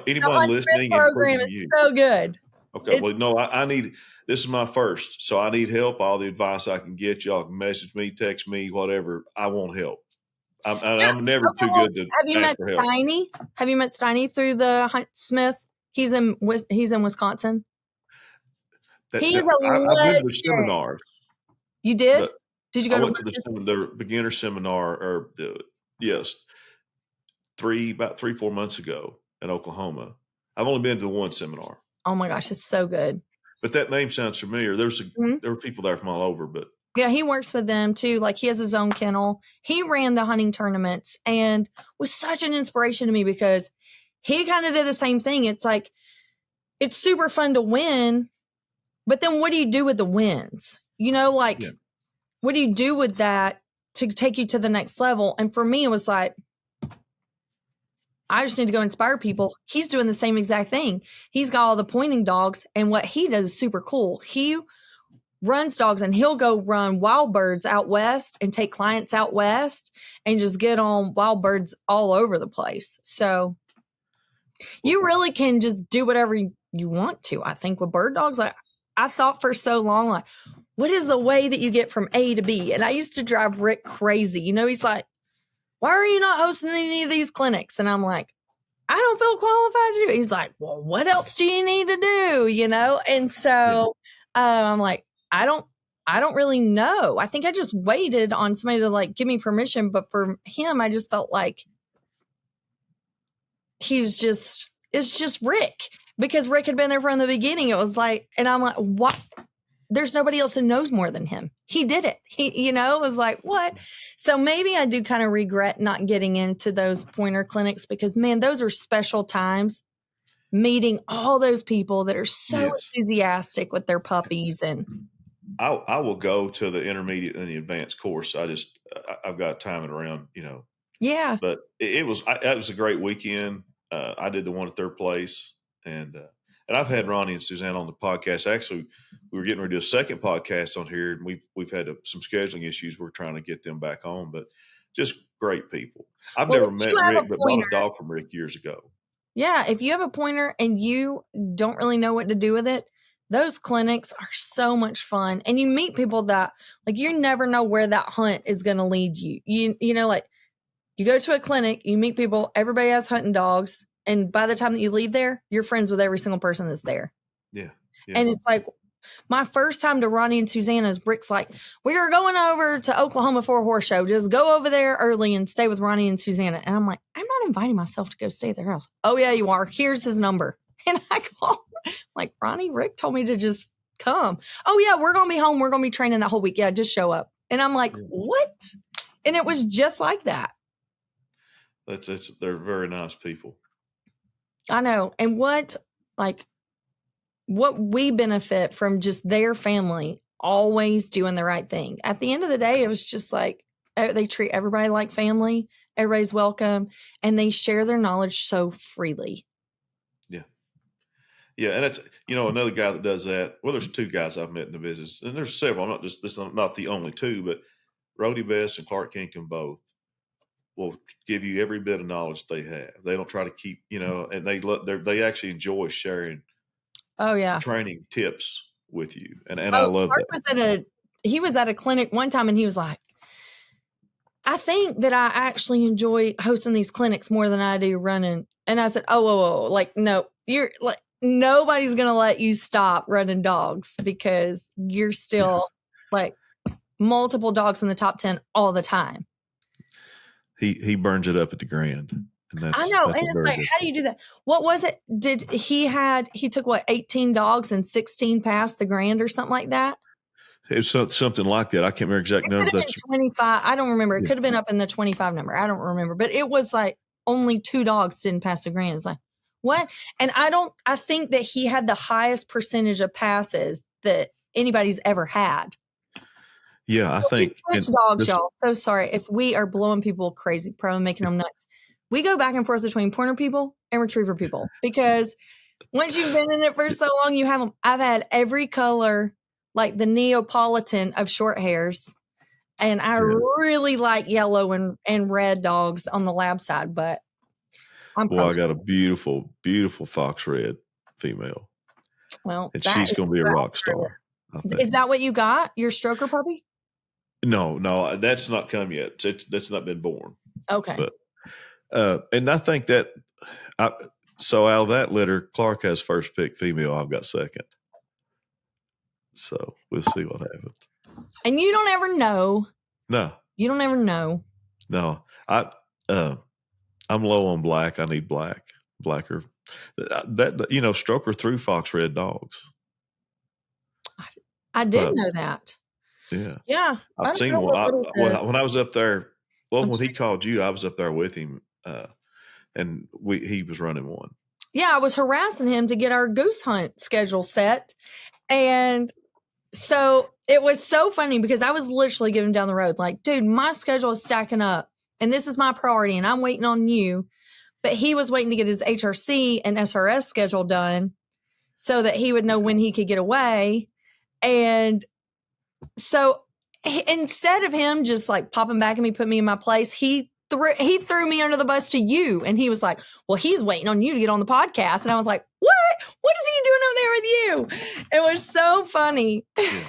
Anyone listening, program is so good. Okay, I need. This is my first, so I need help. All the advice I can get, y'all can message me, text me, whatever. I want help. I'm never too good to ask for help. Steiny? Have you met Steiny through the Hunt Smith? He's in Wisconsin. He's a legend. I've been to the seminars. You did? Did you go to the beginner seminar about 3-4 months ago in Oklahoma. I've only been to the one seminar. Oh my gosh, it's so good. But that name sounds familiar. There were people there from all over, but yeah, he works with them too. He has his own kennel. He ran the hunting tournaments and was such an inspiration to me because he kind of did the same thing. It's it's super fun to win, but then what do you do with the wins? What do you do with that to take you to the next level? And for me, it was I just need to go inspire people. He's doing the same exact thing. He's got all the pointing dogs, and what he does is super cool. He runs dogs, and he'll go run wild birds out west and take clients out west and just get on wild birds all over the place. So you really can just do whatever you want to, I think, with bird dogs. I thought for so long, what is the way that you get from A to B? And I used to drive Rick crazy. He's like, why are you not hosting any of these clinics? And I'm like, I don't feel qualified to do it. He's like, well, what else do you need to do? And so I'm like, I don't really know. I think I just waited on somebody to give me permission. But for him, I just felt like it's just Rick, because Rick had been there from the beginning. It was and I'm like, what? There's nobody else who knows more than him. He did it. He, was like, what? So maybe I do kind of regret not getting into those pointer clinics because, man, those are special times, meeting all those people that are so enthusiastic with their puppies. And I will go to the intermediate and the advanced course. I've got to time it around, Yeah. But it was a great weekend. I did the one at their place, and I've had Ronnie and Suzanne on the podcast. Actually, we were getting ready to do a second podcast on here, and we've had some scheduling issues. We're trying to get them back on, but just great people. I've never met Rick, but bought a dog from Rick years ago. Yeah, if you have a pointer and you don't really know what to do with it, those clinics are so much fun. And you meet people that, you never know where that hunt is going to lead you. You go to a clinic, you meet people, everybody has hunting dogs. And by the time that you leave there, you're friends with every single person that's there. Yeah. And it's My first time to Ronnie and Susanna's, Brick's like, we are going over to Oklahoma for a horse show. Just go over there early and stay with Ronnie and Susanna. And I'm like, I'm not inviting myself to go stay at their house. Oh, yeah, you are. Here's his number. And I call, like, Ronnie, Rick told me to just come. Oh, yeah, we're going to be home. We're going to be training that whole week. Yeah, just show up. And I'm like, what? And it was just like that. They're very nice people. I know. And what we benefit from just their family always doing the right thing. At the end of the day, it was just like they treat everybody like family. Everybody's welcome, and they share their knowledge so freely. Yeah, and it's another guy that does that. Well, there's two guys I've met in the business, and there's several. Not the only two, but Rhodey Best and Clark Kington both will give you every bit of knowledge they have. They don't try to keep, and they actually enjoy sharing. Oh yeah, training tips with you, and I love Clark that. He was at a clinic one time, and he was like, I think that I actually enjoy hosting these clinics more than I do running. And I said, oh, like, no, you're like, nobody's going to let you stop running dogs because you're still like multiple dogs in the top 10 all the time. He burns it up at the Grand. And I know. And it's like, how do you do that? What was it? He took 18 dogs and 16 passed the Grand or something like that? It's something like that. I can't remember exact number. It could have been 25. I don't remember. It could have been up in the 25 number. I don't remember. But it was like only 2 dogs didn't pass the Grand. It's like, what? And I think that he had the highest percentage of passes that anybody's ever had. Yeah, I think. Which dogs, y'all? So sorry if we are blowing people crazy, probably making them nuts. We go back and forth between pointer people and retriever people because once you've been in it for so long, you have them. I've had every color, like the Neapolitan of short hairs. And I really like yellow and red dogs on the lab side, but I got a beautiful, beautiful fox red female. Well, and she's going to be a rock star. Is that what you got? Your stroker puppy? No, that's not come yet. That's not been born. Okay. But, and I think that, so out of that litter, Clark has first pick female. I've got second. So we'll see what happens. And you don't ever know. No. You don't ever know. No. I'm low on black. I need blacker. That stroker through fox red dogs. I did know that. Yeah. Yeah. I've seen one. When I was up there, when he called you, I was up there with him, and he was running one. Yeah, I was harassing him to get our goose hunt schedule set. And so it was so funny because I was literally giving down the road like, dude, my schedule is stacking up and this is my priority and I'm waiting on you. But he was waiting to get his HRC and SRS schedule done so that he would know when he could get away. And so instead of him just like popping back at me, put me in my place, he threw me under the bus to you. And he was like, well, he's waiting on you to get on the podcast. And I was like, what? What is he doing over there with you? It was so funny. Yeah.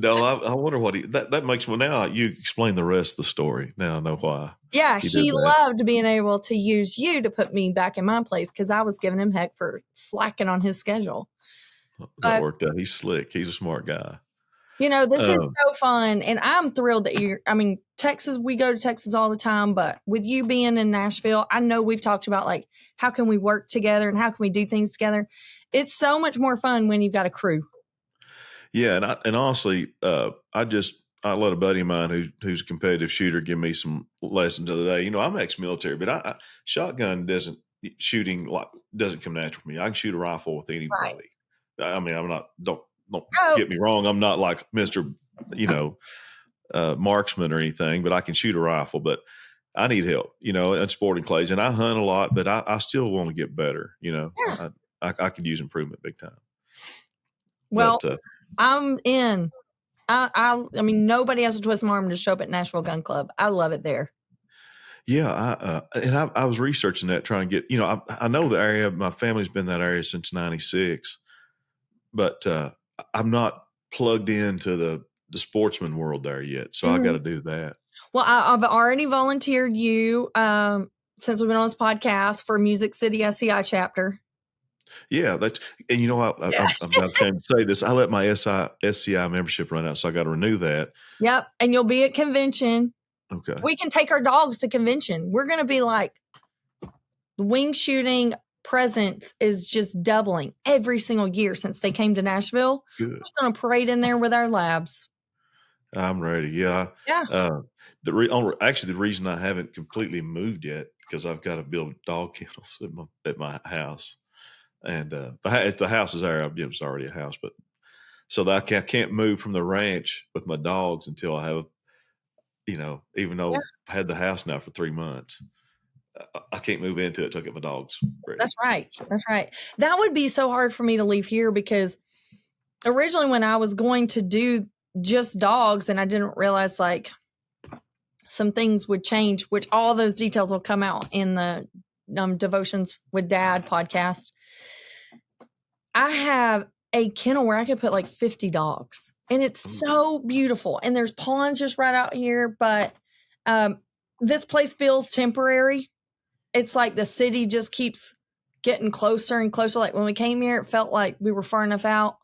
No, I wonder what that makes me now. You explain the rest of the story. Now I know why. Yeah, he loved being able to use you to put me back in my place because I was giving him heck for slacking on his schedule. That worked out. He's slick. He's a smart guy. This is so fun. And I'm thrilled that Texas, we go to Texas all the time, but with you being in Nashville, I know we've talked about like, how can we work together and how can we do things together? It's so much more fun when you've got a crew. Yeah. And honestly, I let a buddy of mine who's a competitive shooter give me some lessons the other day. I'm ex-military, but shotgun doesn't come natural for me. I can shoot a rifle with anybody. Right. I mean, I'm not, don't get me wrong. I'm not like Mr. Marksman or anything, but I can shoot a rifle, but I need help, in sporting clays, and I hunt a lot, but I still want to get better. Yeah. I could use improvement big time. Well, I'm in. I mean, nobody has to twist my arm to show up at Nashville Gun Club. I love it there. Yeah. I was researching that, trying to get, I know the area. My family's been in that area since 96, but I'm not plugged into the sportsman world there yet. So I got to do that. Well, I've already volunteered you since we've been on this podcast for Music City SCI chapter. Yeah, and you know what? Yeah. I'm about to say this. I let my SCI membership run out, so I got to renew that. Yep. And you'll be at convention. Okay. We can take our dogs to convention. We're going to be like, the Wingshooting presence is just doubling every single year since they came to Nashville. Good. We're just going to parade in there with our labs. I'm ready. Yeah. Yeah. Actually, the reason I haven't completely moved yet, because I've got to build dog kennels at my house. And the house is there. It's already a house, but so that I can't move from the ranch with my dogs until I have, even though I've had the house now for 3 months, I can't move into it till I get my dogs ready. That's right. So. That's right. That would be so hard for me to leave here, because originally when I was going to do just dogs, and I didn't realize like some things would change, which all those details will come out in the Devotions with Dad podcast. I have a kennel where I could put like 50 dogs, and it's so beautiful. And there's ponds just right out here, but this place feels temporary. It's like the city just keeps getting closer and closer. Like when we came here, it felt like we were far enough out,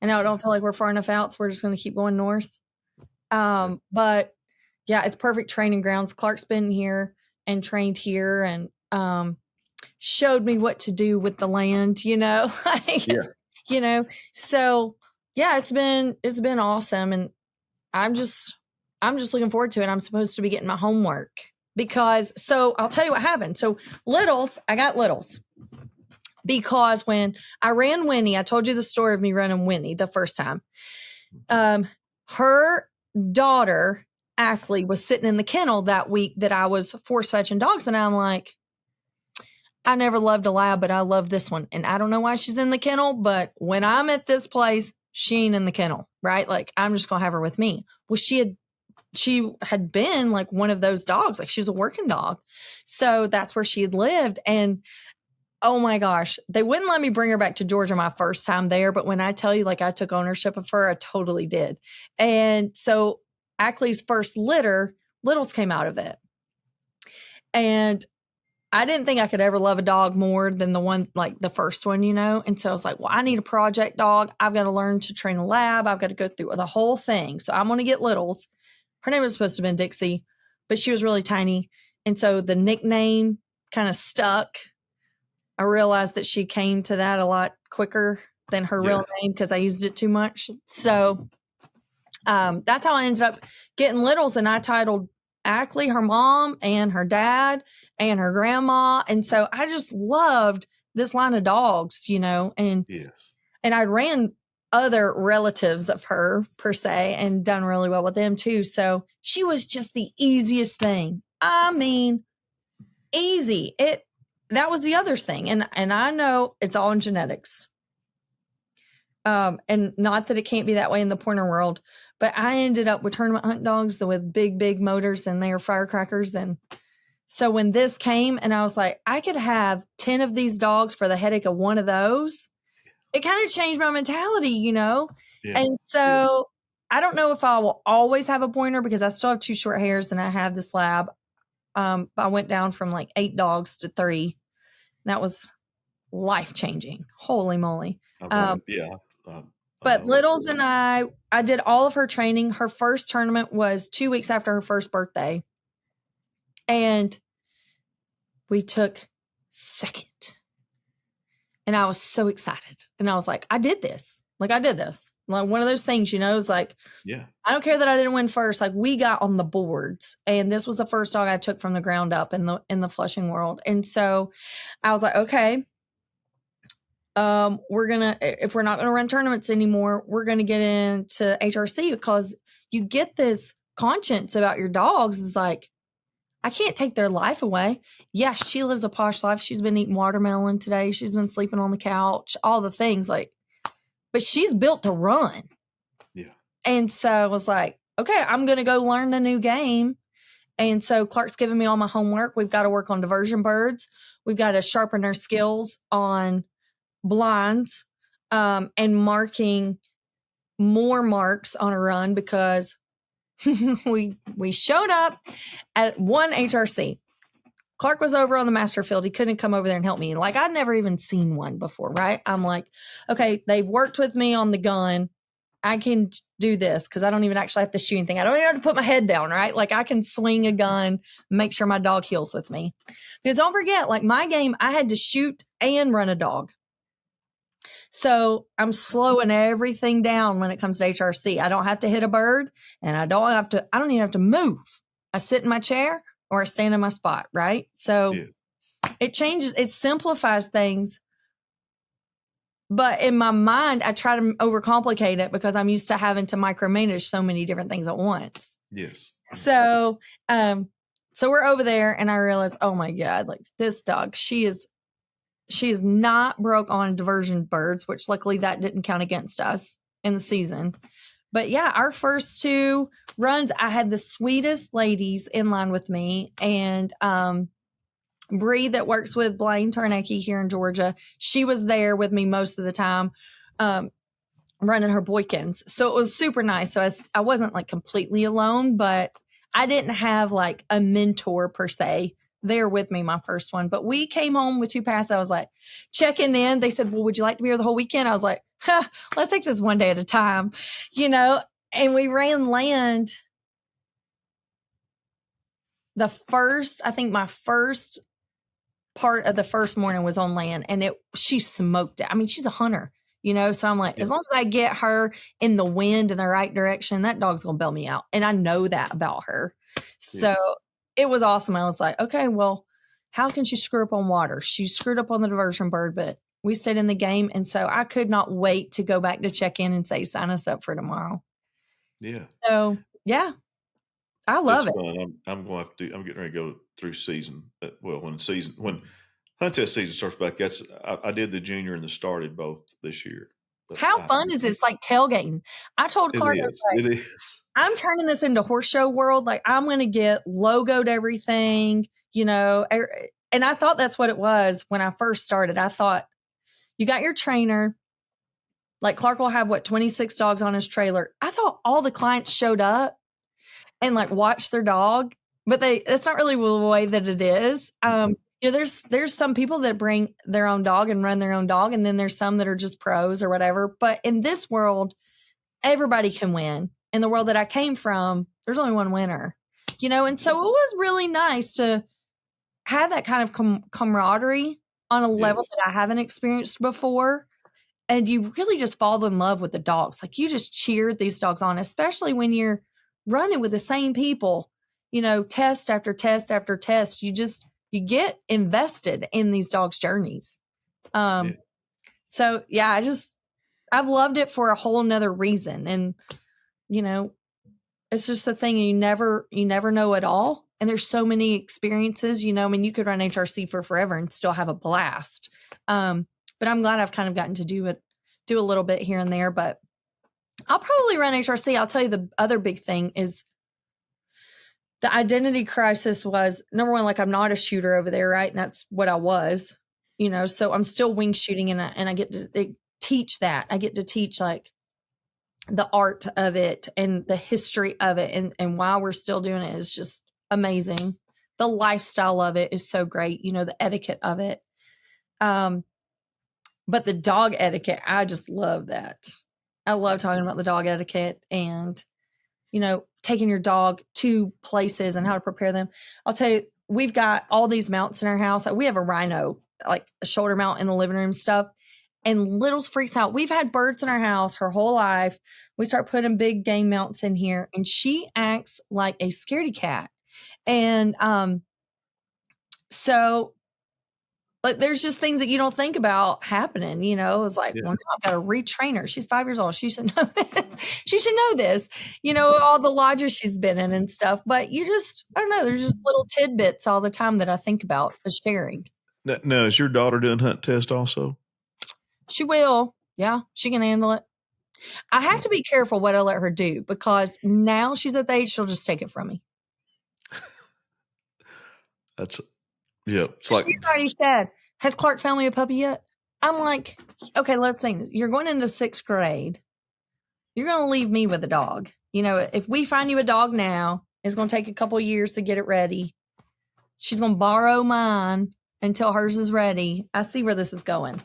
and now I don't feel like we're far enough out, so we're just going to keep going north. But yeah, it's perfect training grounds. Clark's been here and trained here, and showed me what to do with the land, So yeah, it's been awesome. And I'm just looking forward to it. I'm supposed to be getting my homework so I'll tell you what happened. So I got littles because when I ran Winnie, I told you the story of me running Winnie the first time. Her daughter, Ackley, was sitting in the kennel that week that I was force fetching dogs. And I'm like, I never loved a lab, but I love this one. And I don't know why she's in the kennel, but when I'm at this place, she ain't in the kennel, right? Like, I'm just going to have her with me. Well, she had been like one of those dogs. Like, she's a working dog. So that's where she had lived. And oh my gosh, they wouldn't let me bring her back to Georgia my first time there. But when I tell you, like, I took ownership of her, I totally did. And so Ackley's first littles came out of it. And I didn't think I could ever love a dog more than the one, like the first one, And so I was like, well, I need a project dog. I've got to learn to train a lab. I've got to go through the whole thing. So I'm going to get littles. Her name was supposed to have been Dixie, but she was really tiny. And so the nickname kind of stuck. I realized that she came to that a lot quicker than her real name because I used it too much. So that's how I ended up getting littles. And I titled Ackley her mom and her dad and her grandma. And so I just loved this line of dogs, and I ran other relatives of her per se and done really well with them too. So she was just the easiest thing. I mean, easy. That was the other thing. And I know it's all in genetics. And not that it can't be that way in the pointer world, but I ended up with tournament hunt dogs with big, big motors, and they are firecrackers. And so when this came and I was like, I could have 10 of these dogs for the headache of one of those, it kind of changed my mentality, Yeah. And so I don't know if I will always have a pointer because I still have 2 short hairs and I have this lab. I went down from like 8 dogs to 3. That was life-changing. Holy moly. But Littles and I did all of her training. Her first tournament was 2 weeks after her first birthday. And we took second. And I was so excited. And I was like, I did this. Like, one of those things, is like, I don't care that I didn't win first. Like, we got on the boards. And this was the first dog I took from the ground up in the Flushing world. And so I was like, okay, if we're not going to run tournaments anymore, we're going to get into HRC, because you get this conscience about your dogs. It's like, I can't take their life away. Yeah, she lives a posh life. She's been eating watermelon today. She's been sleeping on the couch, all the things, but she's built to run. Yeah. And so I was like, okay, I'm going to go learn the new game. And so Clark's giving me all my homework. We've got to work on diversion birds. We've got to sharpen our skills on blinds, and marking more marks on a run, because we showed up at one HRC. Clark was over on the master field. He couldn't come over there and help me. Like, I'd never even seen one before, right? I'm like, okay, they've worked with me on the gun. I can do this because I don't even actually have to shoot anything. I don't even have to put my head down, right? Like, I can swing a gun, make sure my dog heals with me. Because don't forget, like my game, I had to shoot and run a dog. So I'm slowing everything down when it comes to HRC. I don't have to hit a bird, and I don't even have to move. I sit in my chair or I stand in my spot, right? So it changes, it simplifies things. But in my mind, I try to overcomplicate it because I'm used to having to micromanage so many different things at once. Yes. So, so we're over there, and I realize, oh my God, like this dog, she is not broke on diversion birds, which luckily that didn't count against us in the season. But yeah, our first 2 runs, I had the sweetest ladies in line with me, and Bree that works with Blaine Tarnacki here in Georgia, she was there with me most of the time, running her Boykins. So it was super nice. So I wasn't like completely alone, but I didn't have like a mentor per se there with me my first one. But we came home with 2 passes. I was like checking in. They said, well, would you like to be here the whole weekend? I was like, let's take this one day at a time, and we ran land. My first part of the first morning was on land, and she smoked it. I mean, she's a hunter, so I'm like, as long as I get her in the wind in the right direction, that dog's going to bail me out. And I know that about her. So it was awesome. I was like, okay, well, how can she screw up on water? She screwed up on the diversion bird, but we stayed in the game. And so I could not wait to go back to check in and say, sign us up for tomorrow. Yeah. So yeah, I love it. Fun. I'm getting ready to go through season. When hunt test season starts back, I did the junior and the started both this year. How fun is this? Like tailgating. I told Clark, it is. I'm turning this into horse show world. Like I'm going to get logoed everything, and I thought that's what it was when I first started. I thought you got your trainer, like Clark will have 26 dogs on his trailer. I thought all the clients showed up and like watch their dog, but that's not really the way that it is. There's some people that bring their own dog and run their own dog. And then there's some that are just pros or whatever. But in this world, everybody can win. In the world that I came from, there's only one winner, and so it was really nice to have that kind of camaraderie on a level that I haven't experienced before. And you really just fall in love with the dogs. Like you just cheer these dogs on, especially when you're running with the same people, test after test after test. You get invested in these dogs' journeys. So yeah, I've loved it for a whole nother reason. And, it's just the thing. You never know it all. And there's so many experiences, you could run HRC for forever and still have a blast. But I'm glad I've kind of gotten to do a little bit here and there, but I'll probably run HRC. I'll tell you the other big thing is the identity crisis was number one, like I'm not a shooter over there. Right. And that's what I was, so I'm still wing shooting and I get to teach that. I get to teach like the art of it and the history of it. And why we're still doing it is just amazing. The lifestyle of it is so great. The etiquette of it. But the dog etiquette, I just love that. I love talking about the dog etiquette and, taking your dog to places and how to prepare them. I'll tell you, we've got all these mounts in our house. We have a rhino, like a shoulder mount in the living room stuff. And Little's freaks out. We've had birds in our house her whole life. We start putting big game mounts in here and she acts like a scaredy cat. And so like there's just things that you don't think about happening, It's like, well, now I've got to retrain her. She's 5 years old. She should know this. She should know this, all the lodges she's been in and stuff. But I don't know. There's just little tidbits all the time that I think about sharing. Now, is your daughter doing hunt test also? She will. Yeah, she can handle it. I have to be careful what I let her do because now she's at the age she'll just take it from me. It's like she's already said, has Clark found me a puppy yet? I'm like, okay, let's think. You're going into 6th grade. You're going to leave me with a dog. If we find you a dog now, it's going to take a couple of years to get it ready. She's going to borrow mine until hers is ready. I see where this is going.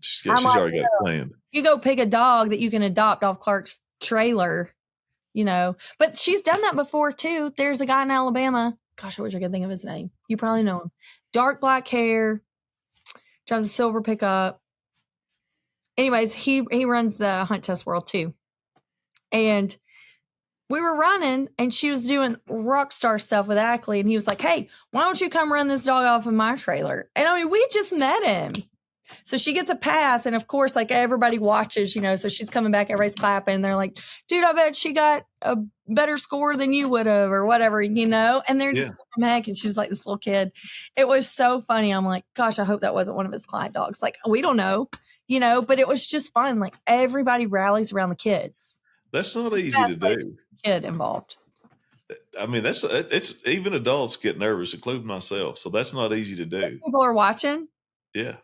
She's already got it planned. You go pick a dog that you can adopt off Clark's trailer, but she's done that before too. There's a guy in Alabama. Gosh, I wish I could think of his name. You probably know him. Dark black hair, drives a silver pickup. Anyways, he runs the Hunt Test World too. And we were running and she was doing rock star stuff with Ackley. And he was like, hey, why don't you come run this dog off of my trailer? And I mean, we just met him. So she gets a pass. And of course, like everybody watches, so she's coming back, everybody's clapping. They're like, dude, I bet she got a better score than you would have or whatever, And they're just coming back and she's like this little kid. It was so funny. I'm like, gosh, I hope that wasn't one of his client dogs. Like, we don't know, but it was just fun. Like everybody rallies around the kids. That's not easy to do. Kid involved. I mean, it's even adults get nervous, including myself. So that's not easy to do. People are watching. Yeah.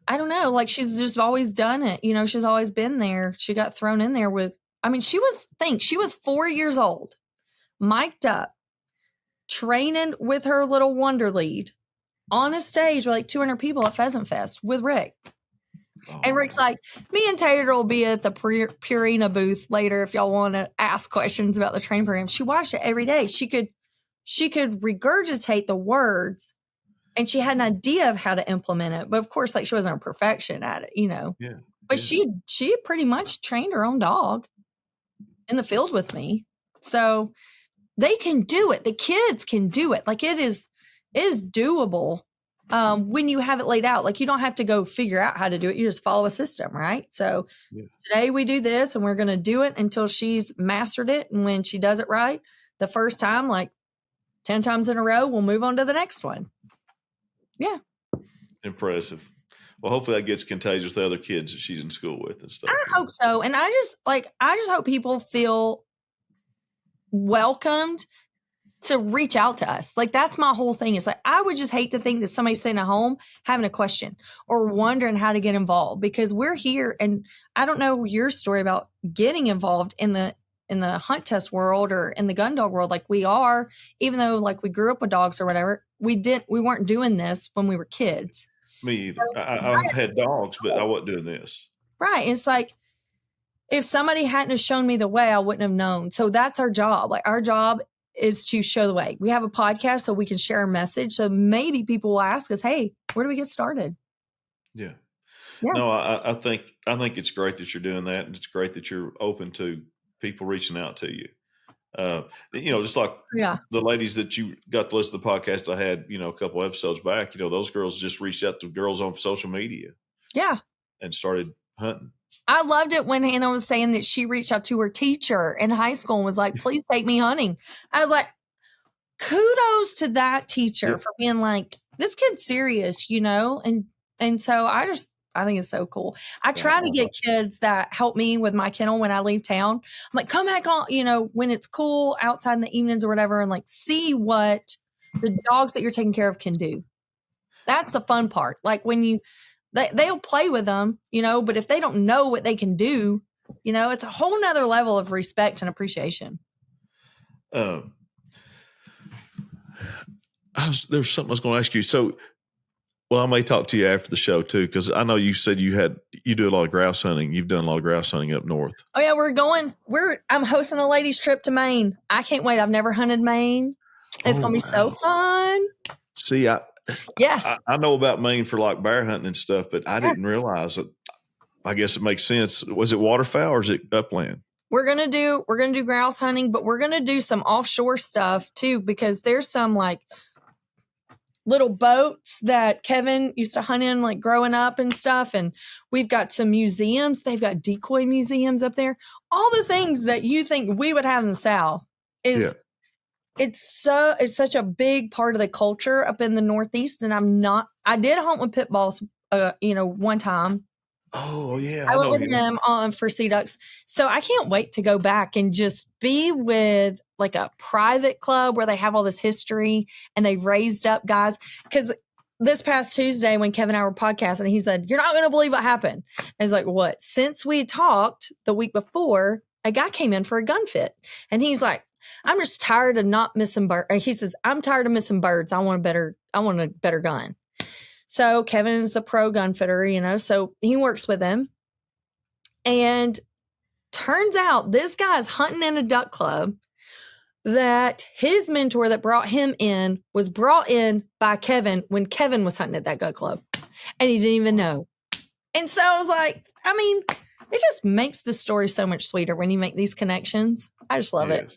I don't know. Like she's just always done it. She's always been there. She got thrown in there she was 4 years old, mic'd up, training with her little Wonder Lead on a stage with like 200 people at Pheasant Fest with Rick. Oh. And Rick's like, me and Tater will be at the Purina booth later if y'all want to ask questions about the training program. She watched it every day. She could regurgitate the words and she had an idea of how to implement it. But of course, like she wasn't a perfection at it, Yeah. But she pretty much trained her own dog in the field with me. So they can do it. The kids can do it. Like it is doable. When you have it laid out, like you don't have to go figure out how to do it. You just follow a system, right? So today we do this and we're going to do it until she's mastered it. And when she does it right, the first time, like 10 times in a row, we'll move on to the next one. Yeah. Impressive. Well, hopefully that gets contagious with the other kids that she's in school with and stuff. I hope so. And I just hope people feel welcomed to reach out to us. Like that's my whole thing. It's like, I would just hate to think that somebody's sitting at home having a question or wondering how to get involved because we're here. And I don't know your story about getting involved in the hunt test world or in the gun dog world. Like we are, even though like we grew up with dogs or whatever, we weren't doing this when we were kids. Me either. I've had dogs, but I wasn't doing this. Right. It's like, if somebody hadn't have shown me the way, I wouldn't have known. So that's our job. Like our job is to show the way. We have a podcast so we can share our message. So maybe people will ask us, hey, where do we get started? Yeah. No, I think it's great that you're doing that. And it's great that you're open to people reaching out to you. Just like the ladies that you got to listen to the podcast I had, a couple episodes back, those girls just reached out to girls on social media. Yeah. And started hunting. I loved it when Hannah was saying that she reached out to her teacher in high school and was like, please take me hunting. I was like, kudos to that teacher for being like, this kid's serious, And so I think it's so cool. I try to get kids that help me with my kennel when I leave town. I'm like, come back on, when it's cool outside in the evenings or whatever, and like see what the dogs that you're taking care of can do. That's the fun part. Like when they'll play with them, but if they don't know what they can do, it's a whole nother level of respect and appreciation. There's something I was going to ask you. So, I may talk to you after the show too, because I know you said you do a lot of grouse hunting. You've done a lot of grouse hunting up north. Oh yeah, I'm hosting a ladies trip to Maine. I can't wait. I've never hunted Maine. It's going to be so fun. See, I know about Maine for like bear hunting and stuff, but I didn't realize that. I guess it makes sense. Was it waterfowl or is it upland? We're gonna do grouse hunting, but we're gonna do some offshore stuff too, because there's some like little boats that Kevin used to hunt in like growing up and stuff. And we've got some museums. They've got decoy museums up there. All the things that you think we would have in the South it's such a big part of the culture up in the Northeast. And I did hunt with pit bulls, one time. Oh yeah. I went with them for sea ducks. So I can't wait to go back and just be with like a private club where they have all this history and they've raised up guys. Because this past Tuesday when Kevin and I were podcasting, he said, you're not going to believe what happened. And I was like, what? Since we talked the week before, a guy came in for a gun fit. And he's like, I'm just tired of not missing birds. He says, I'm tired of missing birds. I want a better gun. So Kevin is the pro gun fitter, you know, so he works with him. And turns out this guy's hunting in a duck club that his mentor that brought him in was brought in by Kevin when Kevin was hunting at that duck club. And he didn't even know. And so I was like, I mean, it just makes the story so much sweeter when you make these connections. I just love it.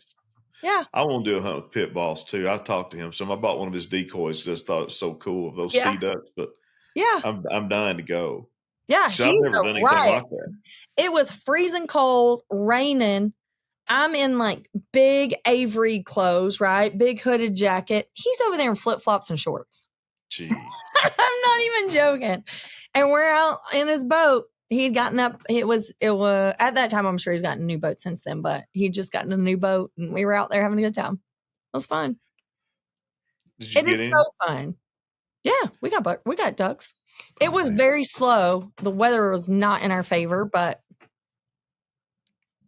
Yeah. I want to do a hunt with pit boss too. I talked to him. So I bought one of his decoys. Just thought it's so cool of those sea ducks, but I'm dying to go. Yeah. So I've never done anything like that. It was freezing cold, raining. I'm in like big Avery clothes, right? Big hooded jacket. He's over there in flip flops and shorts. Gee. I'm not even joking. And we're out in his boat. He'd gotten up. It was at that time. I'm sure he's gotten a new boat since then, but he'd just gotten a new boat, and we were out there having a good time. It was fun. Did you get in? So fun. Yeah, we got ducks. It was very slow. The weather was not in our favor, but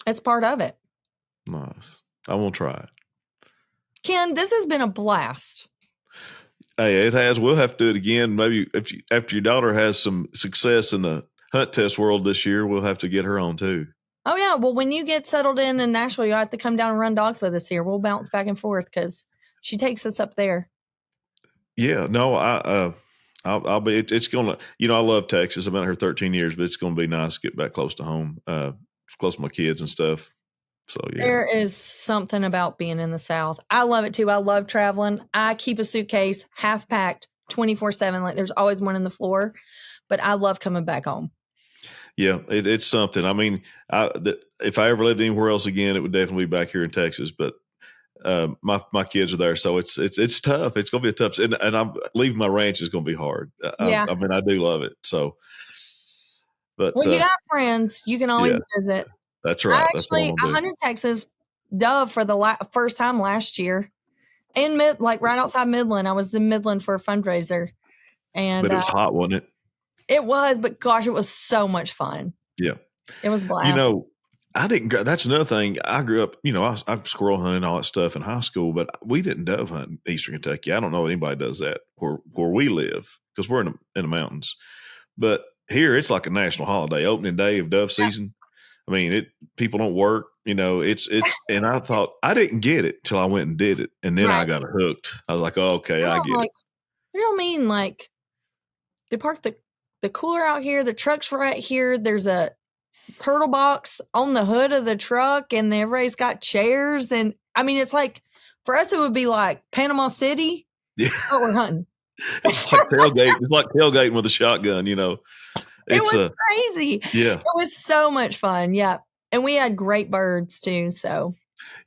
it's part of it. Nice. I won't try it. Ken, this has been a blast. Hey, it has. We'll have to do it again. Maybe after your daughter has some success in the hunt test world this year, we'll have to get her on too. Oh yeah. Well, when you get settled in Nashville, you'll have to come down and run dogs with us here. We'll bounce back and forth because she takes us up there. Yeah. No, I'll be. It's gonna. You know, I love Texas. I've been here 13 years, but it's gonna be nice to get back close to home, close to my kids and stuff. So yeah. There is something about being in the South. I love it too. I love traveling. I keep a suitcase half packed 24/7. Like there's always one in the floor, but I love coming back home. Yeah, it's something. I mean, if I ever lived anywhere else again, it would definitely be back here in Texas. But my kids are there, so it's tough. It's going to be a tough. And I'm leaving my ranch is going to be hard. I mean, I do love it. So, but you got friends. You can always visit. That's right. I hunted Texas dove for the first time last year in right outside Midland. I was in Midland for a fundraiser, and but it was hot, wasn't it? It was, but gosh, it was so much fun. Yeah, it was blast. You know, I didn't. That's another thing. I grew up. You know, I squirrel hunting and all that stuff in high school, but we didn't dove hunt in Eastern Kentucky. I don't know that anybody does that where we live because we're in the mountains. But here, it's like a national holiday, opening day of dove season. I mean, people don't work, you know, it's, and I thought I didn't get it till I went and did it. And then I got hooked. I was like, oh, okay, I get it. You know what I mean? Like they park the cooler out here, the truck's right here. There's a turtle box on the hood of the truck and everybody's got chairs. And I mean, it's like, for us, it would be like Panama City, but we're hunting. It's like tailgating with a shotgun, you know. It was crazy. Yeah. It was so much fun. Yeah. And we had great birds too. So,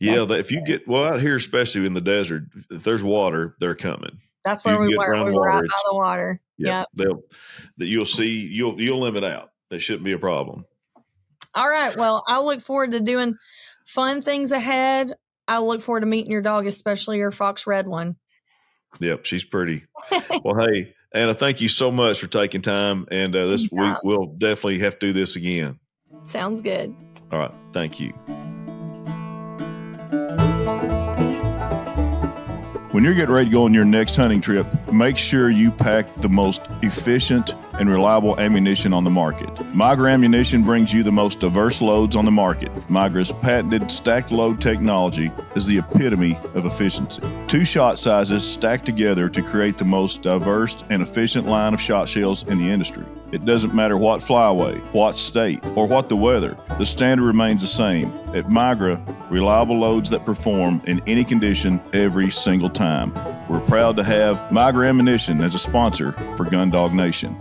yeah, if you get, out here, especially in the desert, if there's water, they're coming. That's where we were. We were out by the water. Yeah. You'll see, you'll limit out. That shouldn't be a problem. All right. Well, I look forward to doing fun things ahead. I look forward to meeting your dog, especially your fox red one. Yep. She's pretty. Well, hey, Anna, thank you so much for taking time. And this week, we'll definitely have to do this again. Sounds good. All right. Thank you. When you're getting ready to go on your next hunting trip, make sure you pack the most efficient and reliable ammunition on the market. Migra Ammunition brings you the most diverse loads on the market. Migra's patented stacked load technology is the epitome of efficiency. 2 shot sizes stacked together to create the most diverse and efficient line of shot shells in the industry. It doesn't matter what flyway, what state, or what the weather, the standard remains the same. At Migra, reliable loads that perform in any condition every single time. We're proud to have Migra Ammunition as a sponsor for Gundog Nation.